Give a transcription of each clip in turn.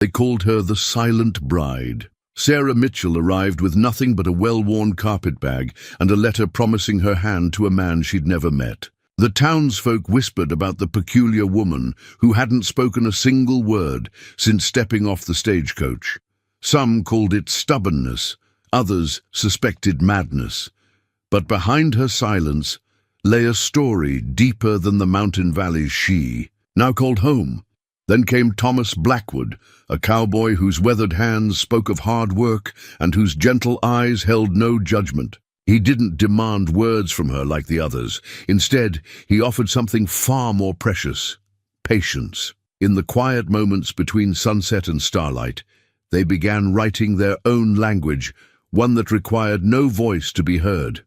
They called her the Silent Bride. Sarah Mitchell arrived with nothing but a well-worn carpetbag and a letter promising her hand to a man she'd never met. The townsfolk whispered about the peculiar woman who hadn't spoken a single word since stepping off the stagecoach. Some called it stubbornness, others suspected madness. But behind her silence lay a story deeper than the mountain valleys she now called home. Then came Thomas Blackwood, a cowboy whose weathered hands spoke of hard work and whose gentle eyes held no judgment. He didn't demand words from her like the others. Instead, he offered something far more precious: patience. In the quiet moments between sunset and starlight, they began writing their own language, one that required no voice to be heard.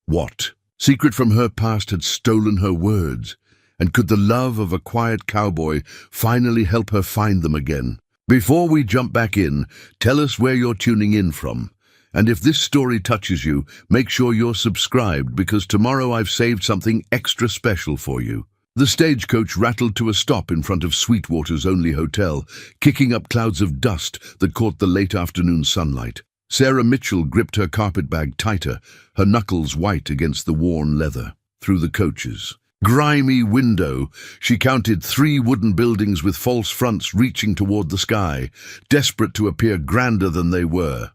What secret from her past had stolen her words? And could the love of a quiet cowboy finally help her find them again? Before we jump back in, tell us where you're tuning in from. And if this story touches you, make sure you're subscribed, because tomorrow I've saved something extra special for you. The stagecoach rattled to a stop in front of Sweetwater's only hotel, kicking up clouds of dust that caught the late afternoon sunlight. Sarah Mitchell gripped her carpetbag tighter, her knuckles white against the worn leather. Through the coach's grimy window, she counted 3 wooden buildings with false fronts reaching toward the sky, desperate to appear grander than they were.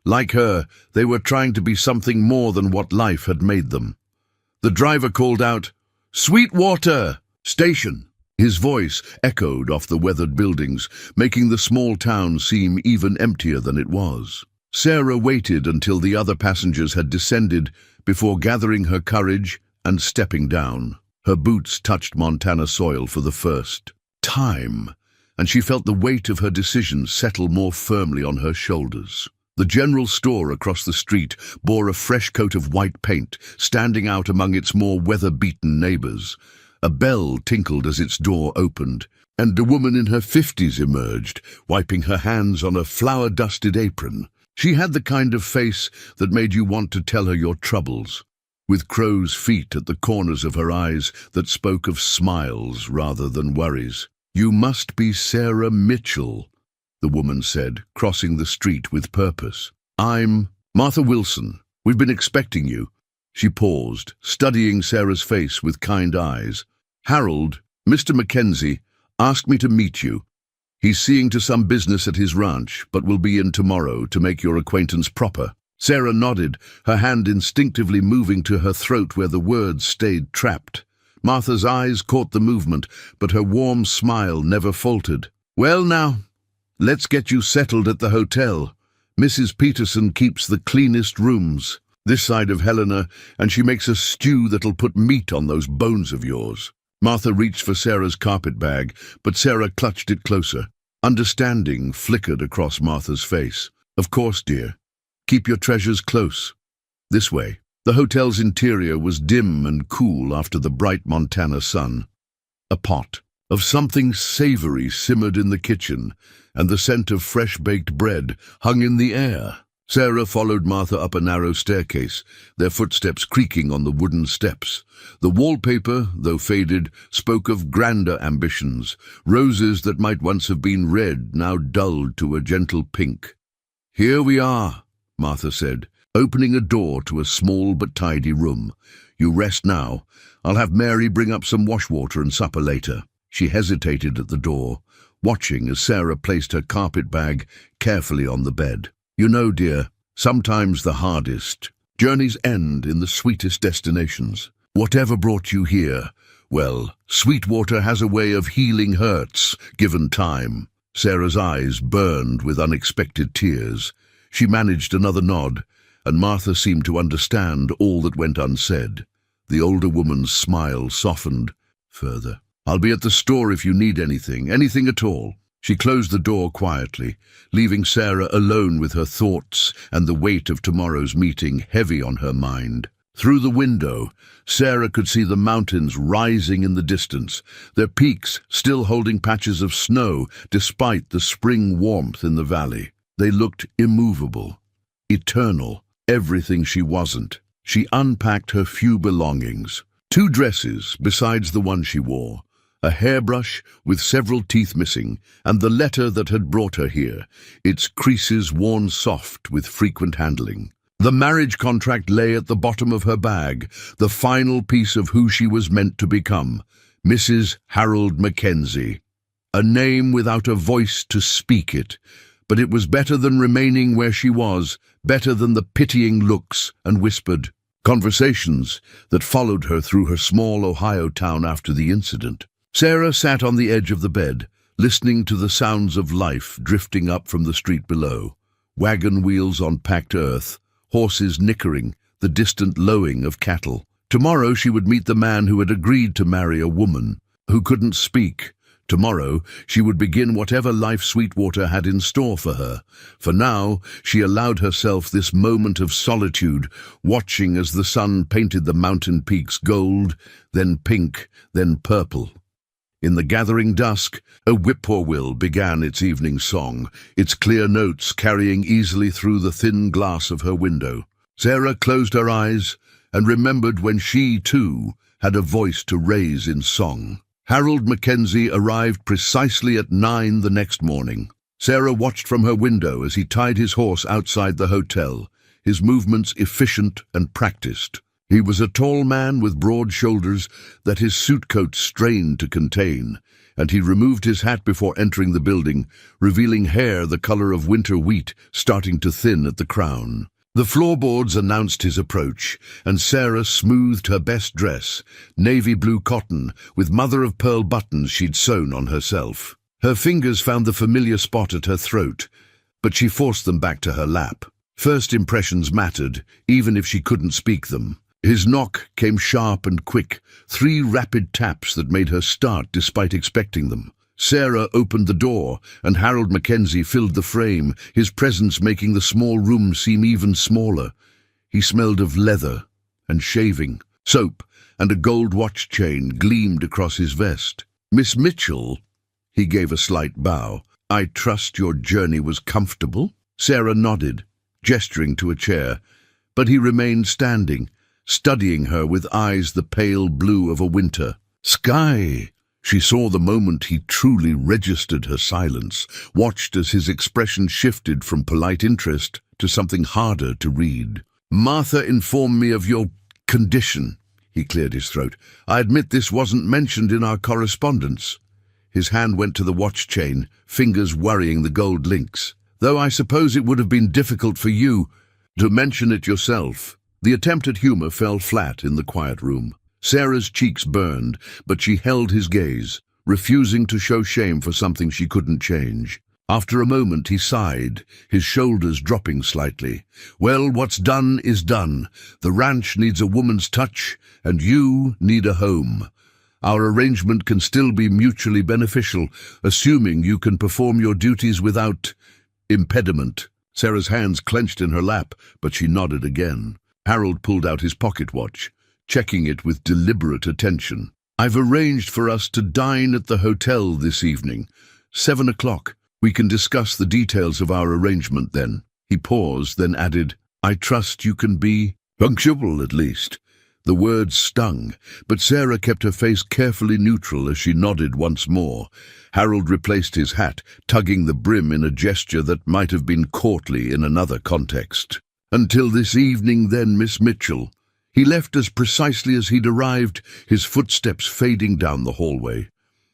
Like her, they were trying to be something more than what life had made them. The driver called out, "Sweetwater! Station!" His voice echoed off the weathered buildings, making the small town seem even emptier than it was. Sarah waited until the other passengers had descended before gathering her courage and stepping down. Her boots touched Montana soil for the first time, and she felt the weight of her decision settle more firmly on her shoulders. The general store across the street bore a fresh coat of white paint, standing out among its more weather-beaten neighbors. A bell tinkled as its door opened, and a woman in her 50s emerged, wiping her hands on a flour-dusted apron. She had the kind of face that made you want to tell her your troubles, with crow's feet at the corners of her eyes that spoke of smiles rather than worries. "You must be Sarah Mitchell," the woman said, crossing the street with purpose. "I'm Martha Wilson. We've been expecting you." She paused, studying Sarah's face with kind eyes. "Harold, Mr. Mackenzie, asked me to meet you. He's seeing to some business at his ranch, but will be in tomorrow to make your acquaintance proper." Sarah nodded, her hand instinctively moving to her throat where the words stayed trapped. Martha's eyes caught the movement, but her warm smile never faltered. "Well now, let's get you settled at the hotel. Mrs. Peterson keeps the cleanest rooms this side of Helena, and she makes a stew that'll put meat on those bones of yours." Martha reached for Sarah's carpetbag, but Sarah clutched it closer. Understanding flickered across Martha's face. "Of course, dear. Keep your treasures close. This way." The hotel's interior was dim and cool after the bright Montana sun. A pot of something savory simmered in the kitchen, and the scent of fresh-baked bread hung in the air. Sarah followed Martha up a narrow staircase, their footsteps creaking on the wooden steps. The wallpaper, though faded, spoke of grander ambitions, roses that might once have been red, now dulled to a gentle pink. "Here we are," Martha said, opening a door to a small but tidy room. "You rest now. I'll have Mary bring up some washwater and supper later." She hesitated at the door, watching as Sarah placed her carpetbag carefully on the bed. "You know, dear, sometimes the hardest journeys end in the sweetest destinations. Whatever brought you here, well, Sweetwater has a way of healing hurts, given time." Sarah's eyes burned with unexpected tears. She managed another nod, and Martha seemed to understand all that went unsaid. The older woman's smile softened further. "I'll be at the store if you need anything at all." She closed the door quietly, leaving Sarah alone with her thoughts and the weight of tomorrow's meeting heavy on her mind. Through the window, Sarah could see the mountains rising in the distance, their peaks still holding patches of snow despite the spring warmth in the valley. They looked immovable, eternal, everything she wasn't. She unpacked her few belongings: 2 dresses besides the one she wore, a hairbrush with several teeth missing, and the letter that had brought her here, its creases worn soft with frequent handling. The marriage contract lay at the bottom of her bag, the final piece of who she was meant to become, Mrs. Harold Mackenzie. A name without a voice to speak it, but it was better than remaining where she was, better than the pitying looks and whispered conversations that followed her through her small Ohio town after the incident. Sarah sat on the edge of the bed, listening to the sounds of life drifting up from the street below. Wagon wheels on packed earth, horses nickering, the distant lowing of cattle. Tomorrow she would meet the man who had agreed to marry a woman who couldn't speak. Tomorrow she would begin whatever life Sweetwater had in store for her. For now, she allowed herself this moment of solitude, watching as the sun painted the mountain peaks gold, then pink, then purple. In the gathering dusk, a whippoorwill began its evening song, its clear notes carrying easily through the thin glass of her window. Sarah closed her eyes and remembered when she, too, had a voice to raise in song. Harold Mackenzie arrived precisely at 9 the next morning. Sarah watched from her window as he tied his horse outside the hotel, his movements efficient and practiced. He was a tall man with broad shoulders that his suit coat strained to contain, and he removed his hat before entering the building, revealing hair the color of winter wheat starting to thin at the crown. The floorboards announced his approach, and Sarah smoothed her best dress, navy blue cotton, with mother-of-pearl buttons she'd sewn on herself. Her fingers found the familiar spot at her throat, but she forced them back to her lap. First impressions mattered, even if she couldn't speak them. His knock came sharp and quick, 3 rapid taps that made her start despite expecting them. Sarah opened the door, and Harold Mackenzie filled the frame, his presence making the small room seem even smaller. He smelled of leather and shaving. Soap and a gold watch chain gleamed across his vest. "Miss Mitchell," he gave a slight bow. "I trust your journey was comfortable?" Sarah nodded, gesturing to a chair, but he remained standing, studying her with eyes the pale blue of a winter sky. She saw the moment he truly registered her silence, watched as his expression shifted from polite interest to something harder to read. "Martha informed me of your condition," he cleared his throat. "I admit this wasn't mentioned in our correspondence." His hand went to the watch chain, fingers worrying the gold links. "Though I suppose it would have been difficult for you to mention it yourself." The attempt at humor fell flat in the quiet room. Sarah's cheeks burned, but she held his gaze, refusing to show shame for something she couldn't change. After a moment he sighed, his shoulders dropping slightly. "Well, what's done is done. The ranch needs a woman's touch, and you need a home. Our arrangement can still be mutually beneficial, assuming you can perform your duties without impediment." Sarah's hands clenched in her lap, but she nodded again. Harold pulled out his pocket watch, checking it with deliberate attention. "I've arranged for us to dine at the hotel this evening. 7 o'clock. We can discuss the details of our arrangement then." He paused, then added, "I trust you can be punctual at least." The words stung, but Sarah kept her face carefully neutral as she nodded once more. Harold replaced his hat, tugging the brim in a gesture that might have been courtly in another context. "Until this evening then, Miss Mitchell." He left as precisely as he'd arrived, his footsteps fading down the hallway.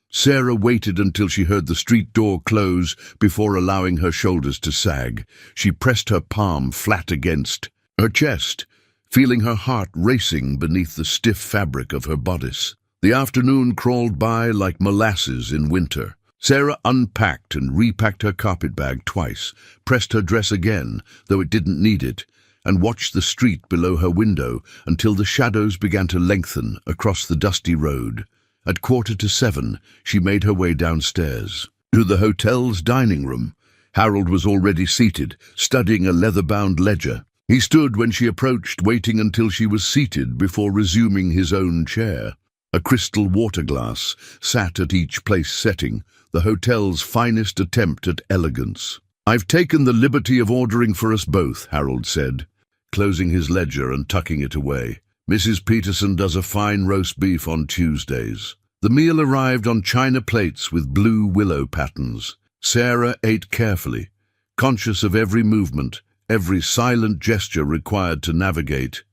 Sarah waited until she heard the street door close before allowing her shoulders to sag. She pressed her palm flat against her chest, feeling her heart racing beneath the stiff fabric of her bodice. The afternoon crawled by like molasses in winter. Sarah unpacked and repacked her carpetbag twice, pressed her dress again, though it didn't need it, and watched the street below her window until the shadows began to lengthen across the dusty road. At 7:15, she made her way downstairs to the hotel's dining room. Harold was already seated, studying a leather-bound ledger. He stood when she approached, waiting until she was seated before resuming his own chair. A crystal water glass sat at each place setting, the hotel's finest attempt at elegance. "I've taken the liberty of ordering for us both," Harold said, closing his ledger and tucking it away. "Mrs. Peterson does a fine roast beef on Tuesdays." The meal arrived on china plates with blue willow patterns. Sarah ate carefully, conscious of every movement, every silent gesture required to navigate.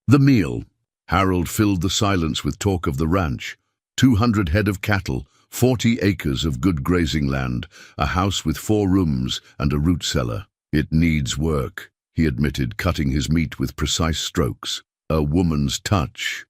The meal. Harold filled the silence with talk of the ranch. 200 head of cattle, 40 acres of good grazing land, a house with 4 rooms and a root cellar. It needs work, he admitted, cutting his meat with precise strokes. A woman's touch.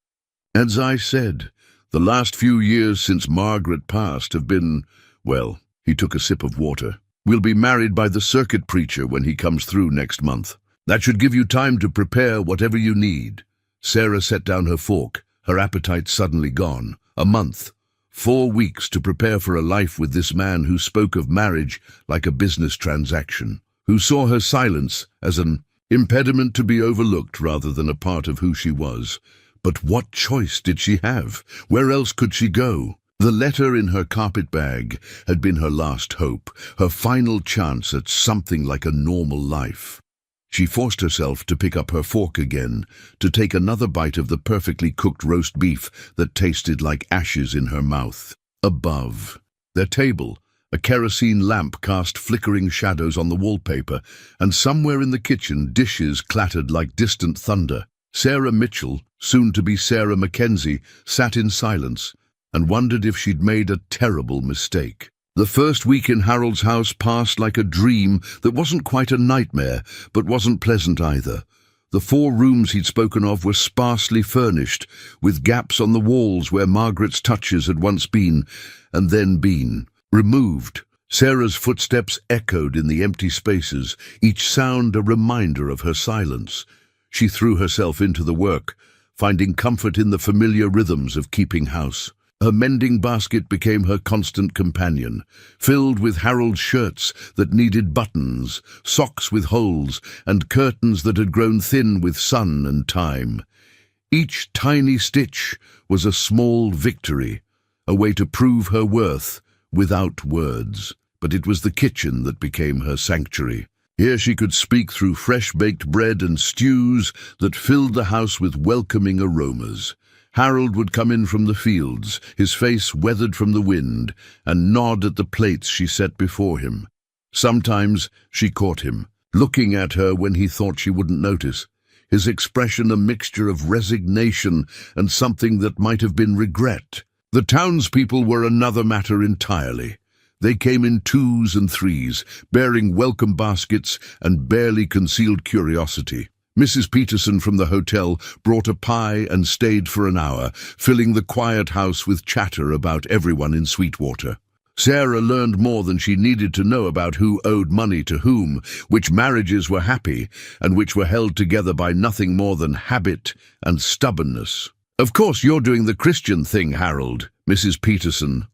As I said, the last few years since Margaret passed have been, well, he took a sip of water. We'll be married by the circuit preacher when he comes through next month. That should give you time to prepare whatever you need. Sarah set down her fork, her appetite suddenly gone. A month. 4 weeks to prepare for a life with this man who spoke of marriage like a business transaction, who saw her silence as an impediment to be overlooked rather than a part of who she was. But what choice did she have? Where else could she go? The letter in her carpet bag had been her last hope, her final chance at something like a normal life. She forced herself to pick up her fork again, to take another bite of the perfectly cooked roast beef that tasted like ashes in her mouth. Above, their table, a kerosene lamp cast flickering shadows on the wallpaper, and somewhere in the kitchen dishes clattered like distant thunder. Sarah Mitchell, soon to be Sarah Mackenzie, sat in silence and wondered if she'd made a terrible mistake. The first week in Harold's house passed like a dream that wasn't quite a nightmare, but wasn't pleasant either. The 4 rooms he'd spoken of were sparsely furnished, with gaps on the walls where Margaret's touches had once been, and then been removed. Sarah's footsteps echoed in the empty spaces, each sound a reminder of her silence. She threw herself into the work, finding comfort in the familiar rhythms of keeping house. Her mending basket became her constant companion, filled with Harold's shirts that needed buttons, socks with holes, and curtains that had grown thin with sun and time. Each tiny stitch was a small victory, a way to prove her worth without words. But it was the kitchen that became her sanctuary. Here she could speak through fresh-baked bread and stews that filled the house with welcoming aromas. Harold would come in from the fields, his face weathered from the wind, and nod at the plates she set before him. Sometimes she caught him, looking at her when he thought she wouldn't notice, his expression a mixture of resignation and something that might have been regret. The townspeople were another matter entirely. They came in 2s and 3s, bearing welcome baskets and barely concealed curiosity. Mrs. Peterson from the hotel brought a pie and stayed for an hour, filling the quiet house with chatter about everyone in Sweetwater. Sarah learned more than she needed to know about who owed money to whom, which marriages were happy, and which were held together by nothing more than habit and stubbornness. "Of course you're doing the Christian thing, Harold," Mrs. Peterson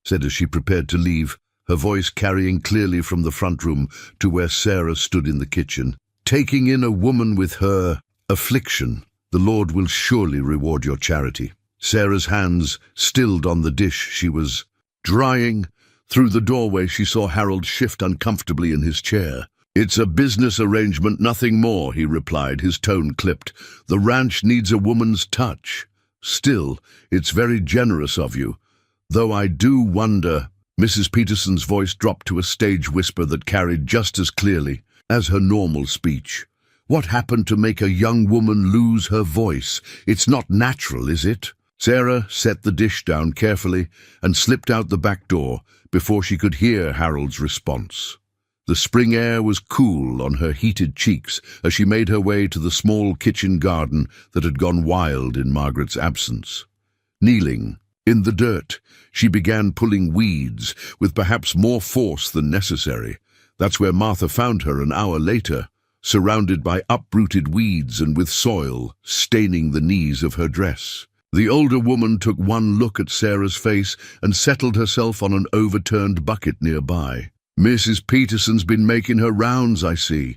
said as she prepared to leave, her voice carrying clearly from the front room to where Sarah stood in the kitchen. "Taking in a woman with her affliction. The Lord will surely reward your charity." Sarah's hands stilled on the dish she was drying. Through the doorway she saw Harold shift uncomfortably in his chair. "It's a business arrangement, nothing more," he replied, his tone clipped. "The ranch needs a woman's touch. Still, it's very generous of you. Though I do wonder." Mrs. Peterson's voice dropped to a stage whisper that carried just as clearly as her normal speech. "What happened to make a young woman lose her voice? It's not natural, is it?" Sarah set the dish down carefully and slipped out the back door before she could hear Harold's response. The spring air was cool on her heated cheeks as she made her way to the small kitchen garden that had gone wild in Margaret's absence. Kneeling in the dirt, she began pulling weeds with perhaps more force than necessary. That's where Martha found her an hour later, surrounded by uprooted weeds and with soil staining the knees of her dress. The older woman took one look at Sarah's face and settled herself on an overturned bucket nearby. "Mrs. Peterson's been making her rounds, I see."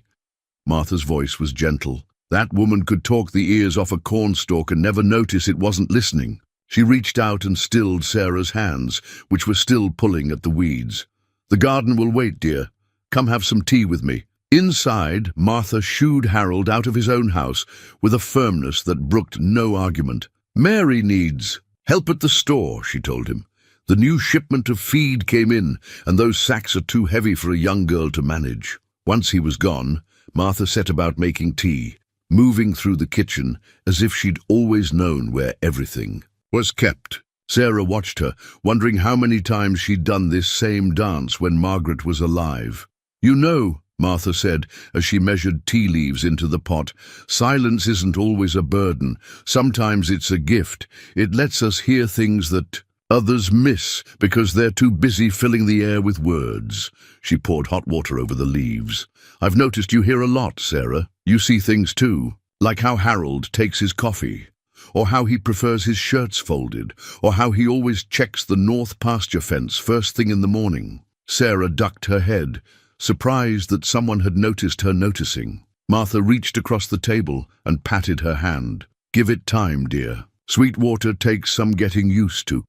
Martha's voice was gentle. That woman could talk the ears off a cornstalk and never notice it wasn't listening. She reached out and stilled Sarah's hands, which were still pulling at the weeds. "The garden will wait, dear. Come have some tea with me." Inside, Martha shooed Harold out of his own house with a firmness that brooked no argument. "Mary needs "Help at the store," she told him. "The new shipment of feed came in, and those sacks are too heavy for a young girl to manage." Once he was gone, Martha set about making tea, moving through the kitchen as if she'd always known where everything was kept. Sarah watched her, wondering how many times she'd done this same dance when Margaret was alive. "You know," Martha said as she measured tea leaves into the pot, "silence isn't always a burden. Sometimes it's a gift. It lets us hear things that others miss because they're too busy filling the air with words." She poured hot water over the leaves. "I've noticed you hear a lot, Sarah. You see things too, like how Harold takes his coffee, or how he prefers his shirts folded, or how he always checks the north pasture fence first thing in the morning." Sarah ducked her head, surprised that someone had noticed her noticing. Martha reached across the table and patted her hand. "Give it time, dear. Sweetwater takes some getting used to.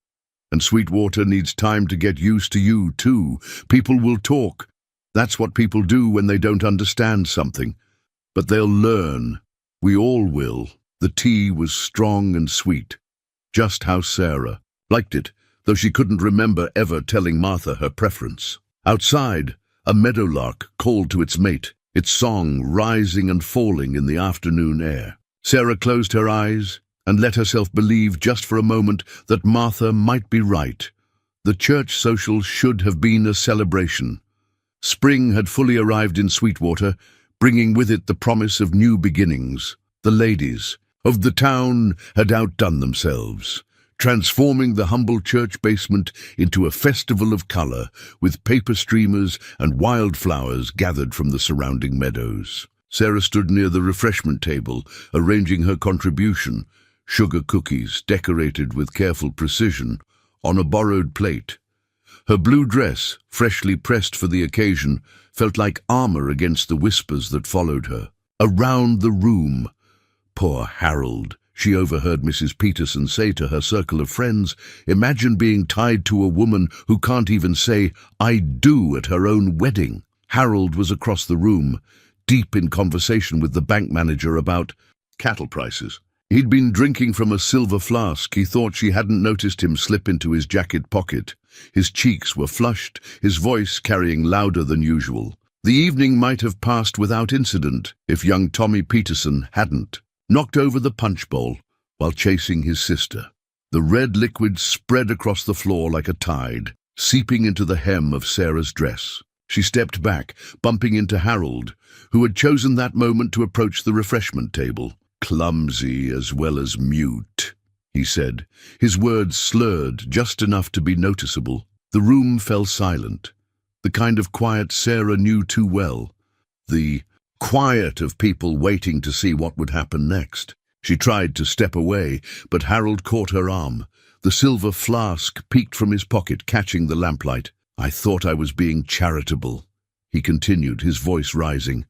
And Sweetwater needs time to get used to you, too. People will talk. That's what people do when they don't understand something. But they'll learn. We all will." The tea was strong and sweet, just how Sarah liked it, though she couldn't remember ever telling Martha her preference. Outside, a meadowlark called to its mate, its song rising and falling in the afternoon air. Sarah closed her eyes and let herself believe just for a moment that Martha might be right. The church social should have been a celebration. Spring had fully arrived in Sweetwater, bringing with it the promise of new beginnings. The ladies of the town had outdone themselves, transforming the humble church basement into a festival of color, with paper streamers and wildflowers gathered from the surrounding meadows. Sarah stood near the refreshment table, arranging her contribution, sugar cookies decorated with careful precision, on a borrowed plate. Her blue dress, freshly pressed for the occasion, felt like armor against the whispers that followed her. Around the room, "Poor Harold," she overheard Mrs. Peterson say to her circle of friends. "Imagine being tied to a woman who can't even say 'I do' at her own wedding." Harold was across the room, deep in conversation with the bank manager about cattle prices. He'd been drinking from a silver flask. He thought she hadn't noticed him slip into his jacket pocket. His cheeks were flushed, his voice carrying louder than usual. The evening might have passed without incident if young Tommy Peterson hadn't knocked over the punch bowl while chasing his sister. The red liquid spread across the floor like a tide, seeping into the hem of Sarah's dress. She stepped back, bumping into Harold, who had chosen that moment to approach the refreshment table. "Clumsy as well as mute," he said, his words slurred just enough to be noticeable. The room fell silent, the kind of quiet Sarah knew too well, the quiet of people waiting to see what would happen next. She tried to step away, but Harold caught her arm. The silver flask peeked from his pocket, catching the lamplight. "I thought I was being charitable," he continued, his voice rising.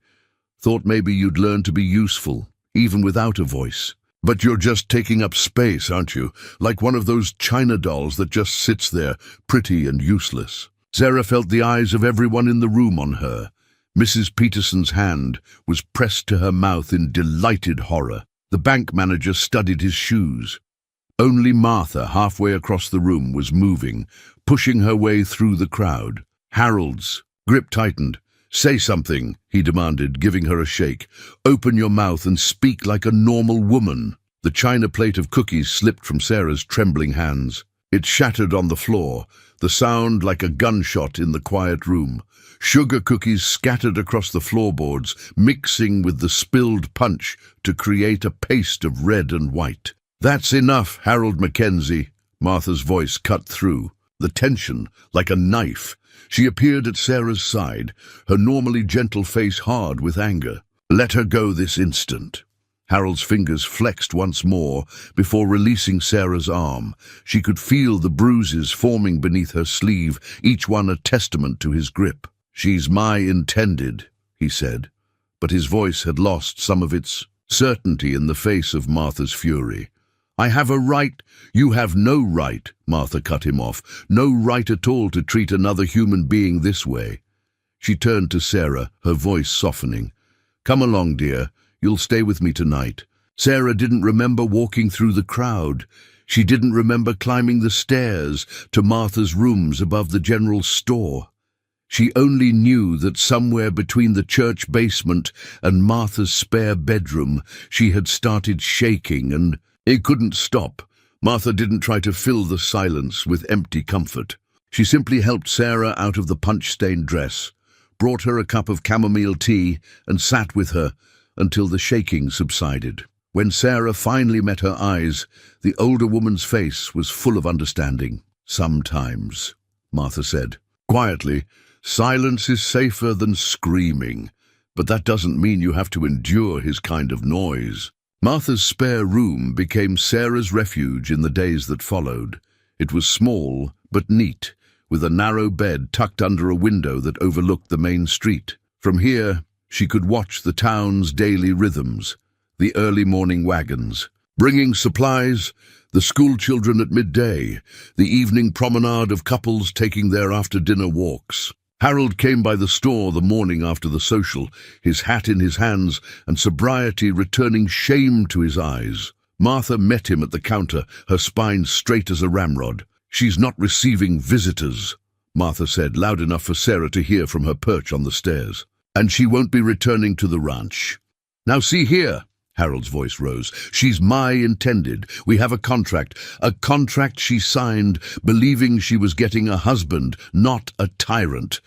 "Thought maybe you'd learn to be useful, even without a voice. But you're just taking up space, aren't you? Like one of those china dolls that just sits there, pretty and useless." Sarah felt the eyes of everyone in the room on her. Mrs. Peterson's hand was pressed to her mouth in delighted horror. The bank manager studied his shoes. Only Martha, halfway across the room, was moving, pushing her way through the crowd. Harold's grip tightened. "Say something," he demanded, giving her a shake. "Open your mouth and speak like a normal woman." The china plate of cookies slipped from Sarah's trembling hands. It shattered on the floor, the sound like a gunshot in the quiet room. Sugar cookies scattered across the floorboards, mixing with the spilled punch to create a paste of red and white. "That's enough, Harold Mackenzie," Martha's voice cut through, the tension like a knife. She appeared at Sarah's side, her normally gentle face hard with anger. "Let her go this instant." Harold's fingers flexed once more before releasing Sarah's arm. She could feel the bruises forming beneath her sleeve, each one a testament to his grip. "She's my intended," he said, but his voice had lost some of its certainty in the face of Martha's fury. "I have a right." "You have no right," Martha cut him off. "No right at all to treat another human being this way." She turned to Sarah, her voice softening. "Come along, dear. You'll stay with me tonight." Sarah didn't remember walking through the crowd. She didn't remember climbing the stairs to Martha's rooms above the general store. She only knew that somewhere between the church basement and Martha's spare bedroom, she had started shaking, and it couldn't stop. Martha didn't try to fill the silence with empty comfort. She simply helped Sarah out of the punch-stained dress, brought her a cup of chamomile tea, and sat with her until the shaking subsided. When Sarah finally met her eyes, the older woman's face was full of understanding. "Sometimes," Martha said. Quietly, "silence is safer than screaming, but that doesn't mean you have to endure his kind of noise." Martha's spare room became Sarah's refuge in the days that followed. It was small but neat, with a narrow bed tucked under a window that overlooked the main street. From here, she could watch the town's daily rhythms, the early morning wagons, bringing supplies, the school children at midday, the evening promenade of couples taking their after-dinner walks. Harold came by the store the morning after the social, his hat in his hands and sobriety returning shame to his eyes. Martha met him at the counter, her spine straight as a ramrod. "She's not receiving visitors," Martha said, loud enough for Sarah to hear from her perch on the stairs. "And she won't be returning to the ranch. Now see here," Harold's voice rose. "She's my intended. We have a contract she signed, believing she was getting a husband, not a tyrant."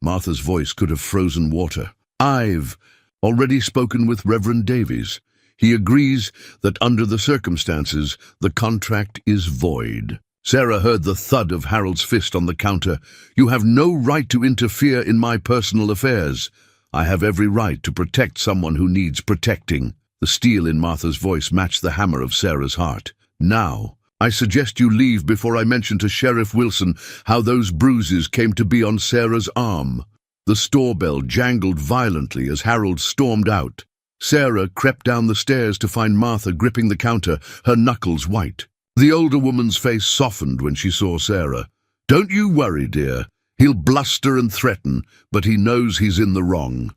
Martha's voice could have frozen water. "I've already spoken with Reverend Davies. He agrees that under the circumstances, the contract is void." Sarah heard the thud of Harold's fist on the counter. "You have no right to interfere in my personal affairs. I have every right to protect someone who needs protecting." The steel in Martha's voice matched the hammer of Sarah's heart. "Now, I suggest you leave before I mention to Sheriff Wilson how those bruises came to be on Sarah's arm." The store bell jangled violently as Harold stormed out. Sarah crept down the stairs to find Martha gripping the counter, her knuckles white. The older woman's face softened when she saw Sarah. "Don't you worry, dear. He'll bluster and threaten, but he knows he's in the wrong.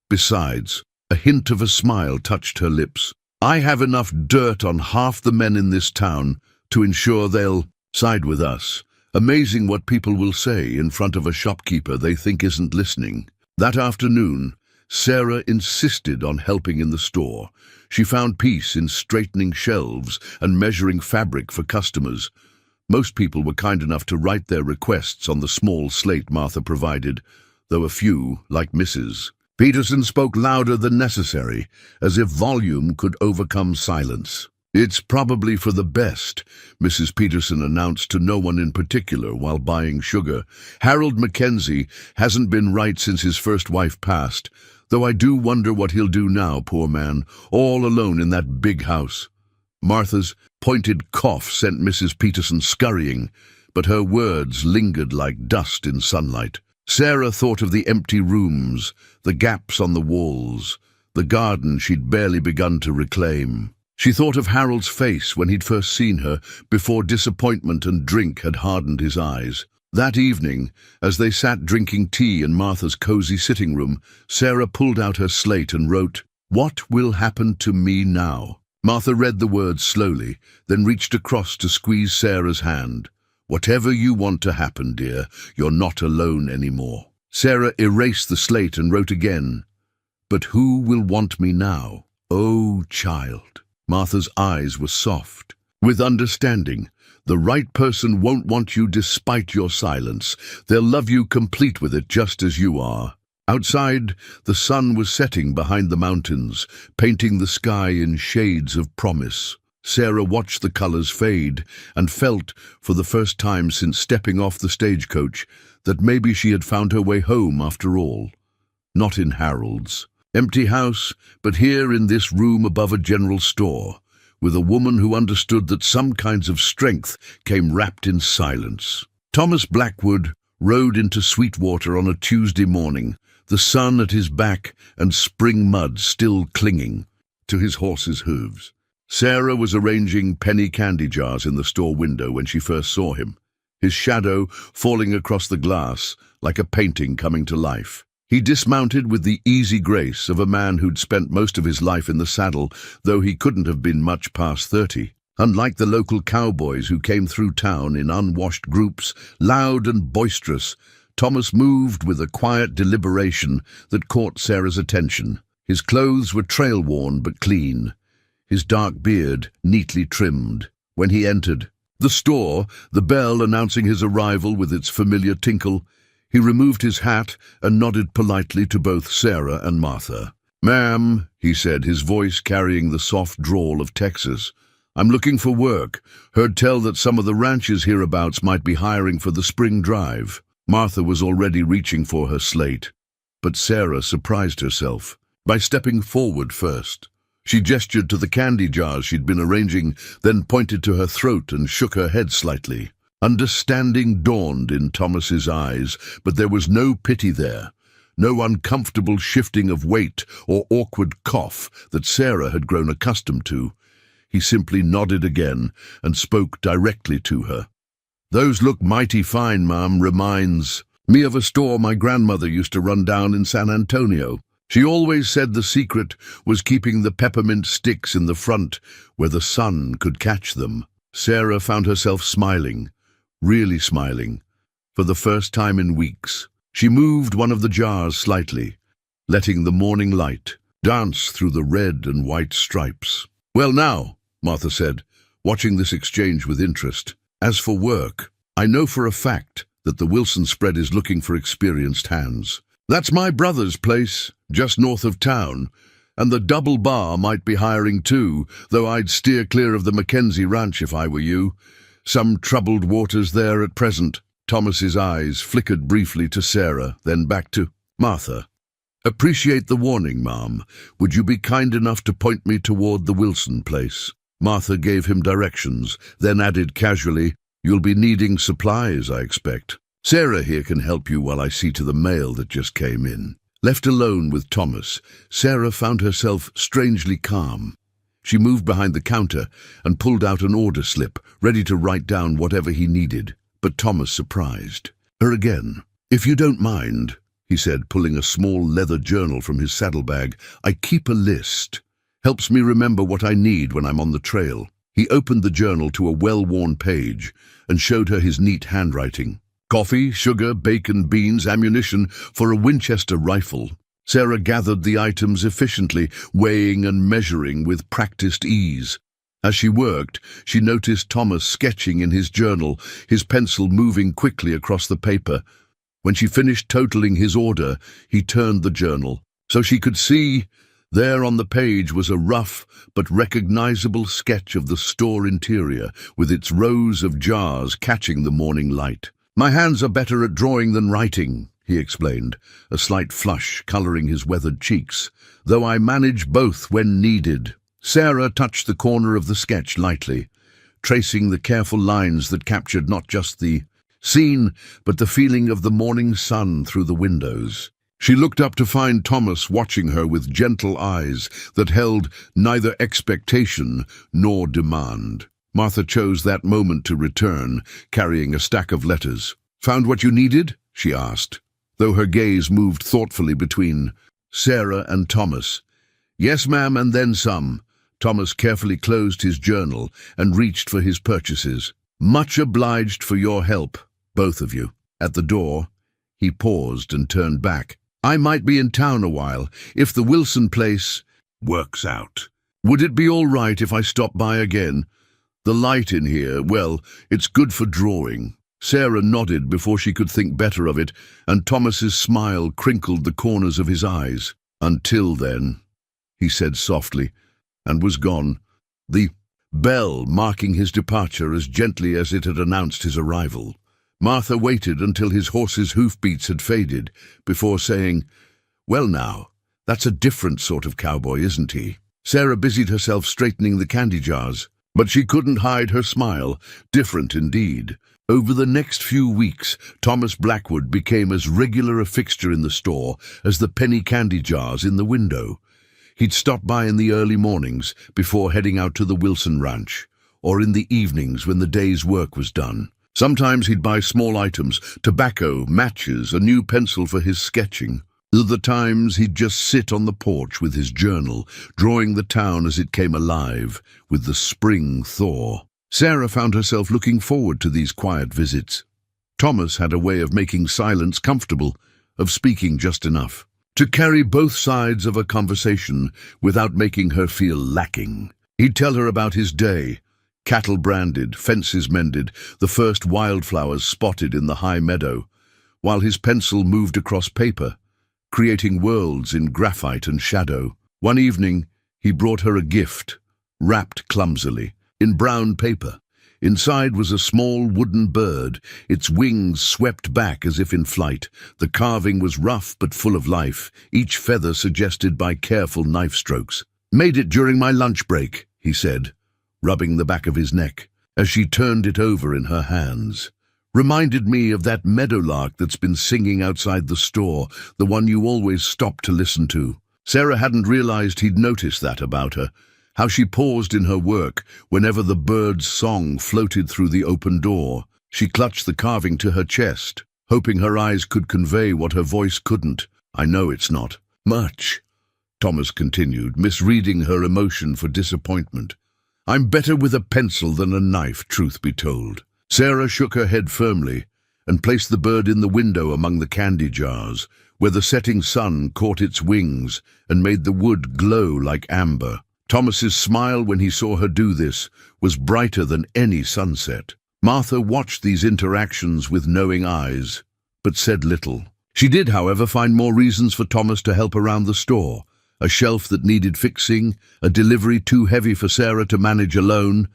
Besides," a hint of a smile touched her lips, "I have enough dirt on half the men in this town to ensure they'll side with us. Amazing what people will say in front of a shopkeeper they think isn't listening." That afternoon, Sarah insisted on helping in the store. She found peace in straightening shelves and measuring fabric for customers. Most people were kind enough to write their requests on the small slate Martha provided, though a few, like Mrs. Peterson, spoke louder than necessary, as if volume could overcome silence. "It's probably for the best," Mrs. Peterson announced to no one in particular while buying sugar. "Harold Mackenzie hasn't been right since his first wife passed, though I do wonder what he'll do now, poor man, all alone in that big house." Martha's pointed cough sent Mrs. Peterson scurrying, but her words lingered like dust in sunlight. Sarah thought of the empty rooms, the gaps on the walls, the garden she'd barely begun to reclaim. She thought of Harold's face when he'd first seen her, before disappointment and drink had hardened his eyes. That evening, as they sat drinking tea in Martha's cozy sitting room, Sarah pulled out her slate and wrote, "What will happen to me now?" Martha read the words slowly, then reached across to squeeze Sarah's hand. "Whatever you want to happen, dear, you're not alone anymore." Sarah erased the slate and wrote again, "But who will want me now? Oh, child." Martha's eyes were soft, with understanding. "The right person won't want you despite your silence. They'll love you complete with it just as you are." Outside, the sun was setting behind the mountains, painting the sky in shades of promise. Sarah watched the colors fade and felt, for the first time since stepping off the stagecoach, that maybe she had found her way home after all. Not in Harold's empty house, but here in this room above a general store, with a woman who understood that some kinds of strength came wrapped in silence. Thomas Blackwood rode into Sweetwater on a Tuesday morning, the sun at his back and spring mud still clinging to his horse's hooves. Sarah was arranging penny candy jars in the store window when she first saw him, his shadow falling across the glass like a painting coming to life. He dismounted with the easy grace of a man who'd spent most of his life in the saddle, though he couldn't have been much past 30. Unlike the local cowboys who came through town in unwashed groups, loud and boisterous, Thomas moved with a quiet deliberation that caught Sarah's attention. His clothes were trail-worn but clean, his dark beard neatly trimmed. When he entered the store, the bell announcing his arrival with its familiar tinkle, he removed his hat and nodded politely to both Sarah and Martha. "Ma'am," he said, his voice carrying the soft drawl of Texas, "I'm looking for work. Heard tell that some of the ranches hereabouts might be hiring for the spring drive." Martha was already reaching for her slate, but Sarah surprised herself by stepping forward first. She gestured to the candy jars she'd been arranging, then pointed to her throat and shook her head slightly. Understanding dawned in Thomas's eyes, but there was no pity there, no uncomfortable shifting of weight or awkward cough that Sarah had grown accustomed to. He simply nodded again and spoke directly to her. "Those look mighty fine, ma'am. Reminds me of a store my grandmother used to run down in San Antonio. She always said the secret was keeping the peppermint sticks in the front where the sun could catch them." Sarah found herself smiling, really smiling, for the first time in weeks. She moved one of the jars slightly, letting the morning light dance through the red and white stripes. "Well now," Martha said, watching this exchange with interest, "as for work, I know for a fact that the Wilson spread is looking for experienced hands. That's my brother's place, just north of town, and the Double Bar might be hiring too, though I'd steer clear of the Mackenzie Ranch if I were you. Some troubled waters there at present." Thomas's eyes flickered briefly to Sarah, then back to Martha. "Appreciate the warning, ma'am. Would you be kind enough to point me toward the Wilson place?" Martha gave him directions, then added casually, "You'll be needing supplies, I expect. Sarah here can help you while I see to the mail that just came in." Left alone with Thomas, Sarah found herself strangely calm. She moved behind the counter and pulled out an order slip, ready to write down whatever he needed. But Thomas surprised her again. "If you don't mind," he said, pulling a small leather journal from his saddlebag, "I keep a list. Helps me remember what I need when I'm on the trail." He opened the journal to a well-worn page and showed her his neat handwriting. "Coffee, sugar, bacon, beans, ammunition for a Winchester rifle." Sarah gathered the items efficiently, weighing and measuring with practiced ease. As she worked, she noticed Thomas sketching in his journal, his pencil moving quickly across the paper. When she finished totaling his order, he turned the journal, so she could see there on the page was a rough but recognizable sketch of the store interior, with its rows of jars catching the morning light. "My hands are better at drawing than writing," he explained, a slight flush coloring his weathered cheeks, "though I manage both when needed." Sarah touched the corner of the sketch lightly, tracing the careful lines that captured not just the scene, but the feeling of the morning sun through the windows. She looked up to find Thomas watching her with gentle eyes that held neither expectation nor demand. Martha chose that moment to return, carrying a stack of letters. "Found what you needed?" she asked, though her gaze moved thoughtfully between Sarah and Thomas. "Yes, ma'am, and then some." Thomas carefully closed his journal and reached for his purchases. "Much obliged for your help, both of you." At the door, he paused and turned back. "I might be in town a while. If the Wilson place works out, would it be all right if I stop by again? The light in here, well, it's good for drawing." Sarah nodded before she could think better of it, and Thomas's smile crinkled the corners of his eyes. "Until then," he said softly, and was gone, the bell marking his departure as gently as it had announced his arrival. Martha waited until his horse's hoofbeats had faded before saying, "Well now, that's a different sort of cowboy, isn't he?" Sarah busied herself straightening the candy jars, but she couldn't hide her smile. Different indeed. Over the next few weeks, Thomas Blackwood became as regular a fixture in the store as the penny candy jars in the window. He'd stop by in the early mornings before heading out to the Wilson Ranch, or in the evenings when the day's work was done. Sometimes he'd buy small items, tobacco, matches, a new pencil for his sketching. Other times he'd just sit on the porch with his journal, drawing the town as it came alive, with the spring thaw. Sarah found herself looking forward to these quiet visits. Thomas had a way of making silence comfortable, of speaking just enough to carry both sides of a conversation without making her feel lacking. He'd tell her about his day, cattle branded, fences mended, the first wildflowers spotted in the high meadow, while his pencil moved across paper, creating worlds in graphite and shadow. One evening, he brought her a gift, wrapped clumsily, in brown paper. Inside was a small wooden bird, its wings swept back as if in flight. The carving was rough but full of life, each feather suggested by careful knife strokes. "Made it during my lunch break," he said, rubbing the back of his neck, as she turned it over in her hands. "Reminded me of that meadowlark that's been singing outside the store, the one you always stop to listen to." Sarah hadn't realized he'd noticed that about her, how she paused in her work whenever the bird's song floated through the open door. She clutched the carving to her chest, hoping her eyes could convey what her voice couldn't. "I know it's not much," Thomas continued, misreading her emotion for disappointment. "I'm better with a pencil than a knife, truth be told." Sarah shook her head firmly and placed the bird in the window among the candy jars, where the setting sun caught its wings and made the wood glow like amber. Thomas's smile when he saw her do this was brighter than any sunset. Martha watched these interactions with knowing eyes, but said little. She did, however, find more reasons for Thomas to help around the store. A shelf that needed fixing, a delivery too heavy for Sarah to manage alone,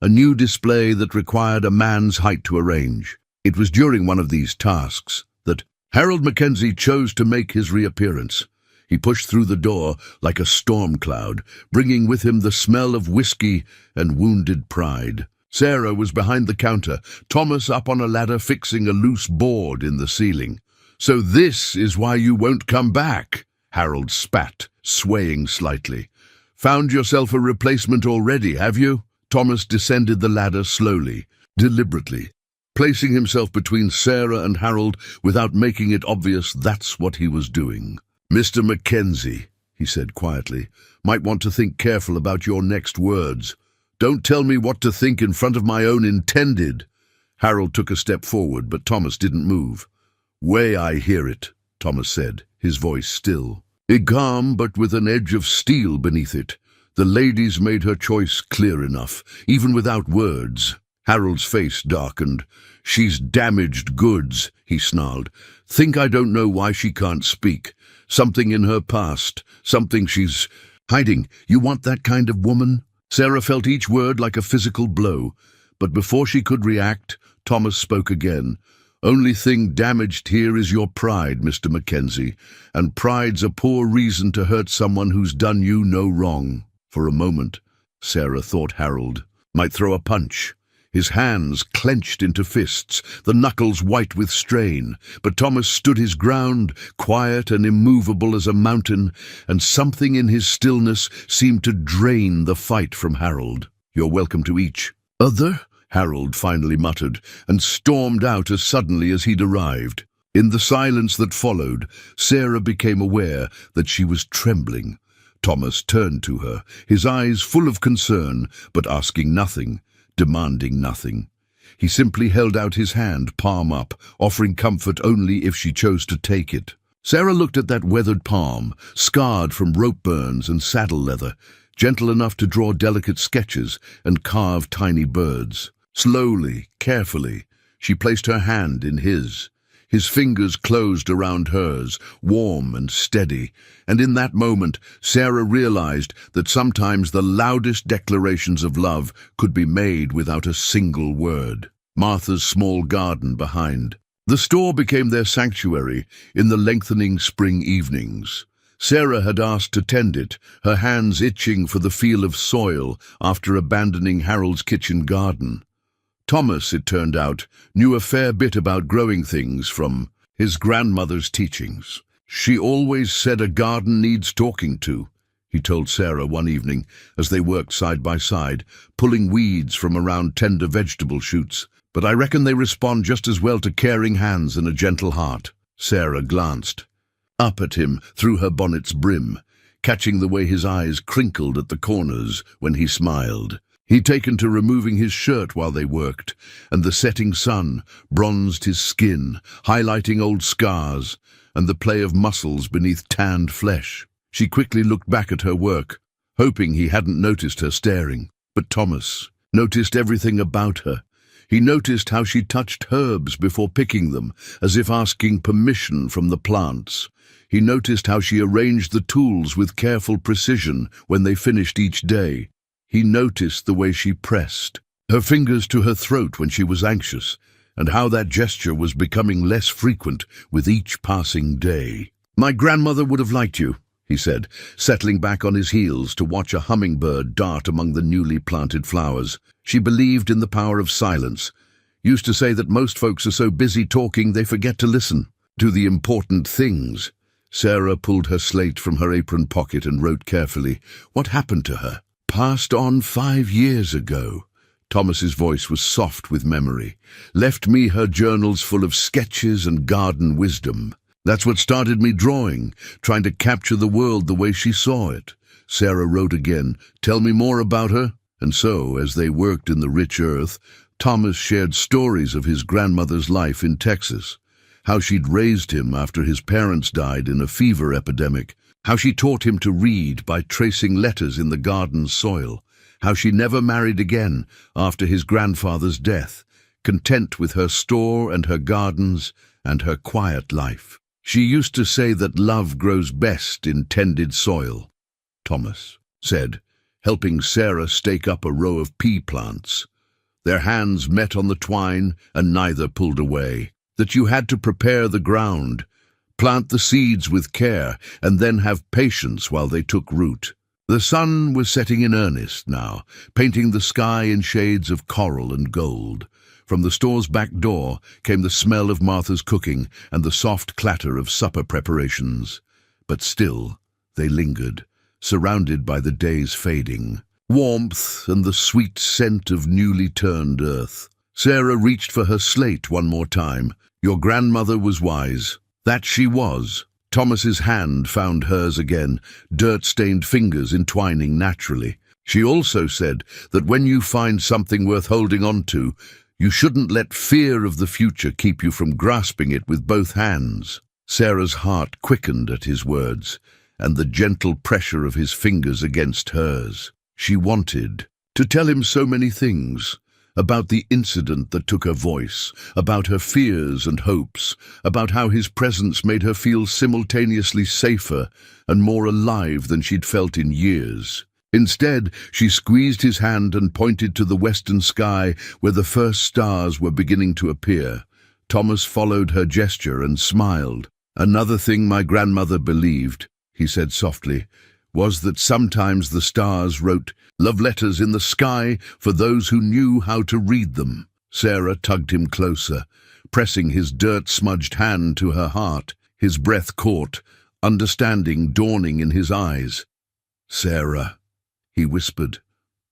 a new display that required a man's height to arrange. It was during one of these tasks that Harold Mackenzie chose to make his reappearance. He pushed through the door like a storm cloud, bringing with him the smell of whiskey and wounded pride. Sarah was behind the counter, Thomas up on a ladder fixing a loose board in the ceiling. "So this is why you won't come back," Harold spat, swaying slightly. "Found yourself a replacement already, have you?" Thomas descended the ladder slowly, deliberately, placing himself between Sarah and Harold without making it obvious that's what he was doing. "Mr. Mackenzie," he said quietly, "might want to think careful about your next words. Don't tell me what to think in front of my own intended." Harold took a step forward, but Thomas didn't move. "Way I hear it," Thomas said, his voice still. Calm, but with an edge of steel beneath it. The lady's made her choice clear enough, even without words. Harold's face darkened. "She's damaged goods," he snarled. "Think I don't know why she can't speak? Something in her past, something she's hiding. You want that kind of woman?" Sarah felt each word like a physical blow, but before she could react, Thomas spoke again. "Only thing damaged here is your pride, Mr. Mackenzie, and pride's a poor reason to hurt someone who's done you no wrong." For a moment, Sarah thought Harold might throw a punch. His hands clenched into fists, the knuckles white with strain, but Thomas stood his ground, quiet and immovable as a mountain, and something in his stillness seemed to drain the fight from Harold. "You're welcome to each other," Harold finally muttered, and stormed out as suddenly as he'd arrived. In the silence that followed, Sarah became aware that she was trembling. Thomas turned to her, his eyes full of concern, but asking nothing, demanding nothing. He simply held out his hand, palm up, offering comfort only if she chose to take it. Sarah looked at that weathered palm, scarred from rope burns and saddle leather, gentle enough to draw delicate sketches and carve tiny birds. Slowly, carefully, she placed her hand in his. His fingers closed around hers, warm and steady, and in that moment Sarah realized that sometimes the loudest declarations of love could be made without a single word. Martha's small garden behind. The store became their sanctuary in the lengthening spring evenings. Sarah had asked to tend it, her hands itching for the feel of soil after abandoning Harold's kitchen garden. Thomas, it turned out, knew a fair bit about growing things from his grandmother's teachings. "She always said a garden needs talking to," he told Sarah one evening as they worked side by side, pulling weeds from around tender vegetable shoots. "But I reckon they respond just as well to caring hands and a gentle heart." Sarah glanced. up at him through her bonnet's brim, catching the way his eyes crinkled at the corners when he smiled. He'd taken to removing his shirt while they worked, and the setting sun bronzed his skin, highlighting old scars and the play of muscles beneath tanned flesh. She quickly looked back at her work, hoping he hadn't noticed her staring. But Thomas noticed everything about her. He noticed how she touched herbs before picking them, as if asking permission from the plants. He noticed how she arranged the tools with careful precision when they finished each day. He noticed the way she pressed her fingers to her throat when she was anxious, and how that gesture was becoming less frequent with each passing day. "My grandmother would have liked you," he said, settling back on his heels to watch a hummingbird dart among the newly planted flowers. She believed in the power of silence. Used to say that most folks are so busy talking they forget to listen to the important things. Sarah pulled her slate from her apron pocket and wrote carefully. What happened to her? Passed on 5 years ago. Thomas's voice was soft with memory. Left me her journals full of sketches and garden wisdom. That's what started me drawing, trying to capture the world the way she saw it. Sarah wrote again, "Tell me more about her." And so, as they worked in the rich earth, Thomas shared stories of his grandmother's life in Texas, how she'd raised him after his parents died in a fever epidemic, how she taught him to read by tracing letters in the garden's soil, how she never married again after his grandfather's death, content with her store and her gardens and her quiet life. She used to say that love grows best in tended soil, Thomas said, helping Sarah stake up a row of pea plants. Their hands met on the twine and neither pulled away. That you had to prepare the ground, plant the seeds with care, and then have patience while they took root. The sun was setting in earnest now, painting the sky in shades of coral and gold. From the store's back door came the smell of Martha's cooking and the soft clatter of supper preparations. But still, they lingered, surrounded by the day's fading warmth and the sweet scent of newly turned earth. Sarah reached for her slate one more time. Your grandmother was wise. That she was. Thomas's hand found hers again, dirt-stained fingers entwining naturally. She also said that when you find something worth holding on to, you shouldn't let fear of the future keep you from grasping it with both hands. Sarah's heart quickened at his words, and the gentle pressure of his fingers against hers. She wanted to tell him so many things, about the incident that took her voice, about her fears and hopes, about how his presence made her feel simultaneously safer and more alive than she'd felt in years. Instead, she squeezed his hand and pointed to the western sky where the first stars were beginning to appear. Thomas followed her gesture and smiled. "Another thing my grandmother believed," he said softly, "was that sometimes the stars wrote love letters in the sky for those who knew how to read them." Sarah tugged him closer, pressing his dirt-smudged hand to her heart. His breath caught, understanding dawning in his eyes. "Sarah," he whispered,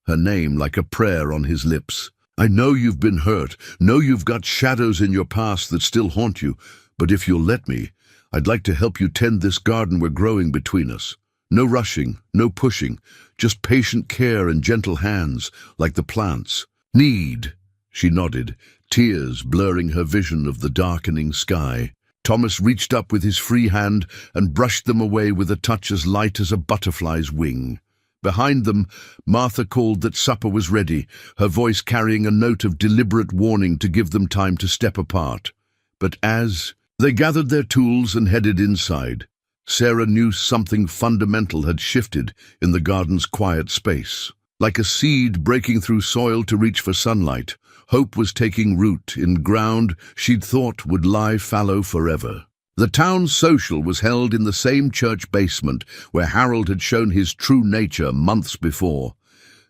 her name like a prayer on his lips. "I know you've been hurt, know you've got shadows in your past that still haunt you, but if you'll let me, I'd like to help you tend this garden we're growing between us. No rushing, no pushing, just patient care and gentle hands, like the plants need." She nodded, tears blurring her vision of the darkening sky. Thomas reached up with his free hand and brushed them away with a touch as light as a butterfly's wing. Behind them, Martha called that supper was ready, her voice carrying a note of deliberate warning to give them time to step apart. But as they gathered their tools and headed inside, Sarah knew something fundamental had shifted in the garden's quiet space. Like a seed breaking through soil to reach for sunlight, hope was taking root in ground she'd thought would lie fallow forever. The town's social was held in the same church basement where Harold had shown his true nature months before.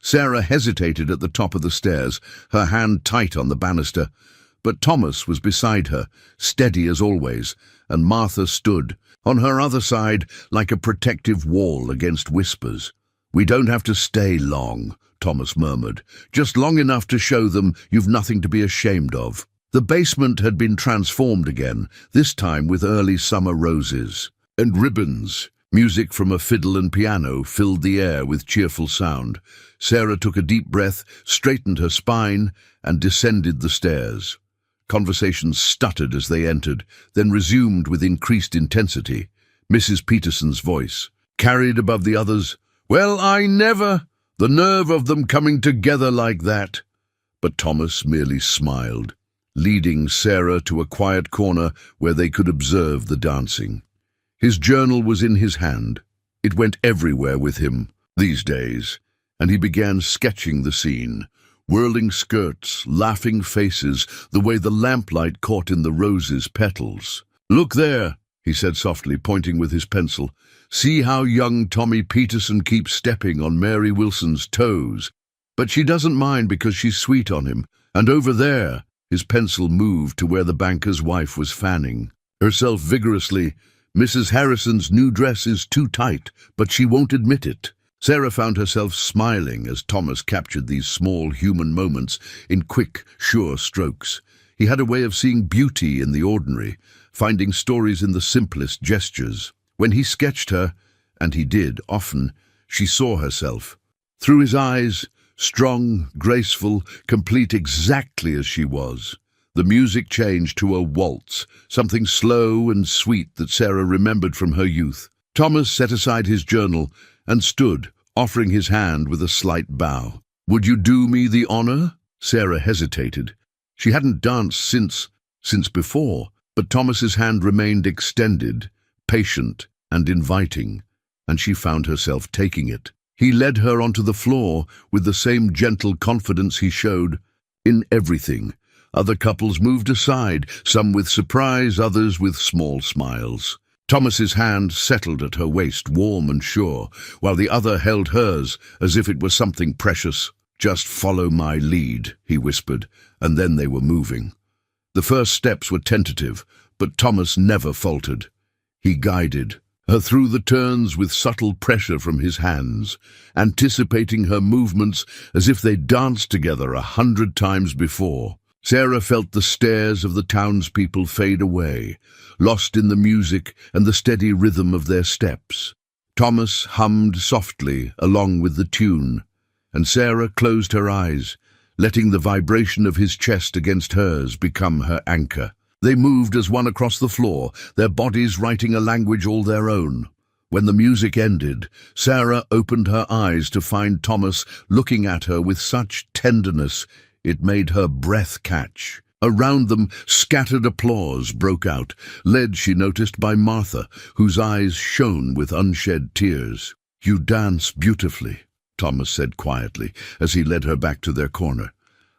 Sarah hesitated at the top of the stairs, her hand tight on the banister. But Thomas was beside her, steady as always, and Martha stood on her other side like a protective wall against whispers. "We don't have to stay long," Thomas murmured, "just long enough to show them you've nothing to be ashamed of." The basement had been transformed again, this time with early summer roses. and ribbons. Music from a fiddle and piano filled the air with cheerful sound. Sarah took a deep breath, straightened her spine, and descended the stairs. Conversations stuttered as they entered, then resumed with increased intensity. Mrs. Peterson's voice, carried above the others, "Well, I never! The nerve of them coming together like that!" But Thomas merely smiled, leading Sarah to a quiet corner where they could observe the dancing. His journal was in his hand. It went everywhere with him these days, and he began sketching the scene. Whirling skirts, laughing faces, the way the lamplight caught in the roses' petals. "Look there," he said softly, pointing with his pencil. "See how young Tommy Peterson keeps stepping on Mary Wilson's toes. But she doesn't mind because she's sweet on him. And over there," his pencil moved to where the banker's wife was fanning herself vigorously. "Mrs. Harrison's new dress is too tight, but she won't admit it." Sarah found herself smiling as Thomas captured these small human moments in quick, sure strokes. He had a way of seeing beauty in the ordinary, finding stories in the simplest gestures. When he sketched her, and he did often, she saw herself. Through his eyes, strong, graceful, complete exactly as she was. The music changed to a waltz, something slow and sweet that Sarah remembered from her youth. Thomas set aside his journal and stood, offering his hand with a slight bow. "Would you do me the honor?" Sarah hesitated. She hadn't danced since before, but Thomas's hand remained extended, patient and inviting, and she found herself taking it. He led her onto the floor with the same gentle confidence he showed in everything. Other couples moved aside, some with surprise, others with small smiles. Thomas's hand settled at her waist, warm and sure, while the other held hers as if it were something precious. "Just follow my lead," he whispered, and then they were moving. The first steps were tentative, but Thomas never faltered. He guided her through the turns with subtle pressure from his hands, anticipating her movements as if they'd danced together 100 times before. Sarah felt the stares of the townspeople fade away, lost in the music and the steady rhythm of their steps. Thomas hummed softly along with the tune, and Sarah closed her eyes, letting the vibration of his chest against hers become her anchor. They moved as one across the floor, their bodies writing a language all their own. When the music ended, Sarah opened her eyes to find Thomas looking at her with such tenderness it made her breath catch. Around them, scattered applause broke out, led, she noticed, by Martha, whose eyes shone with unshed tears. "You dance beautifully," Thomas said quietly, as he led her back to their corner.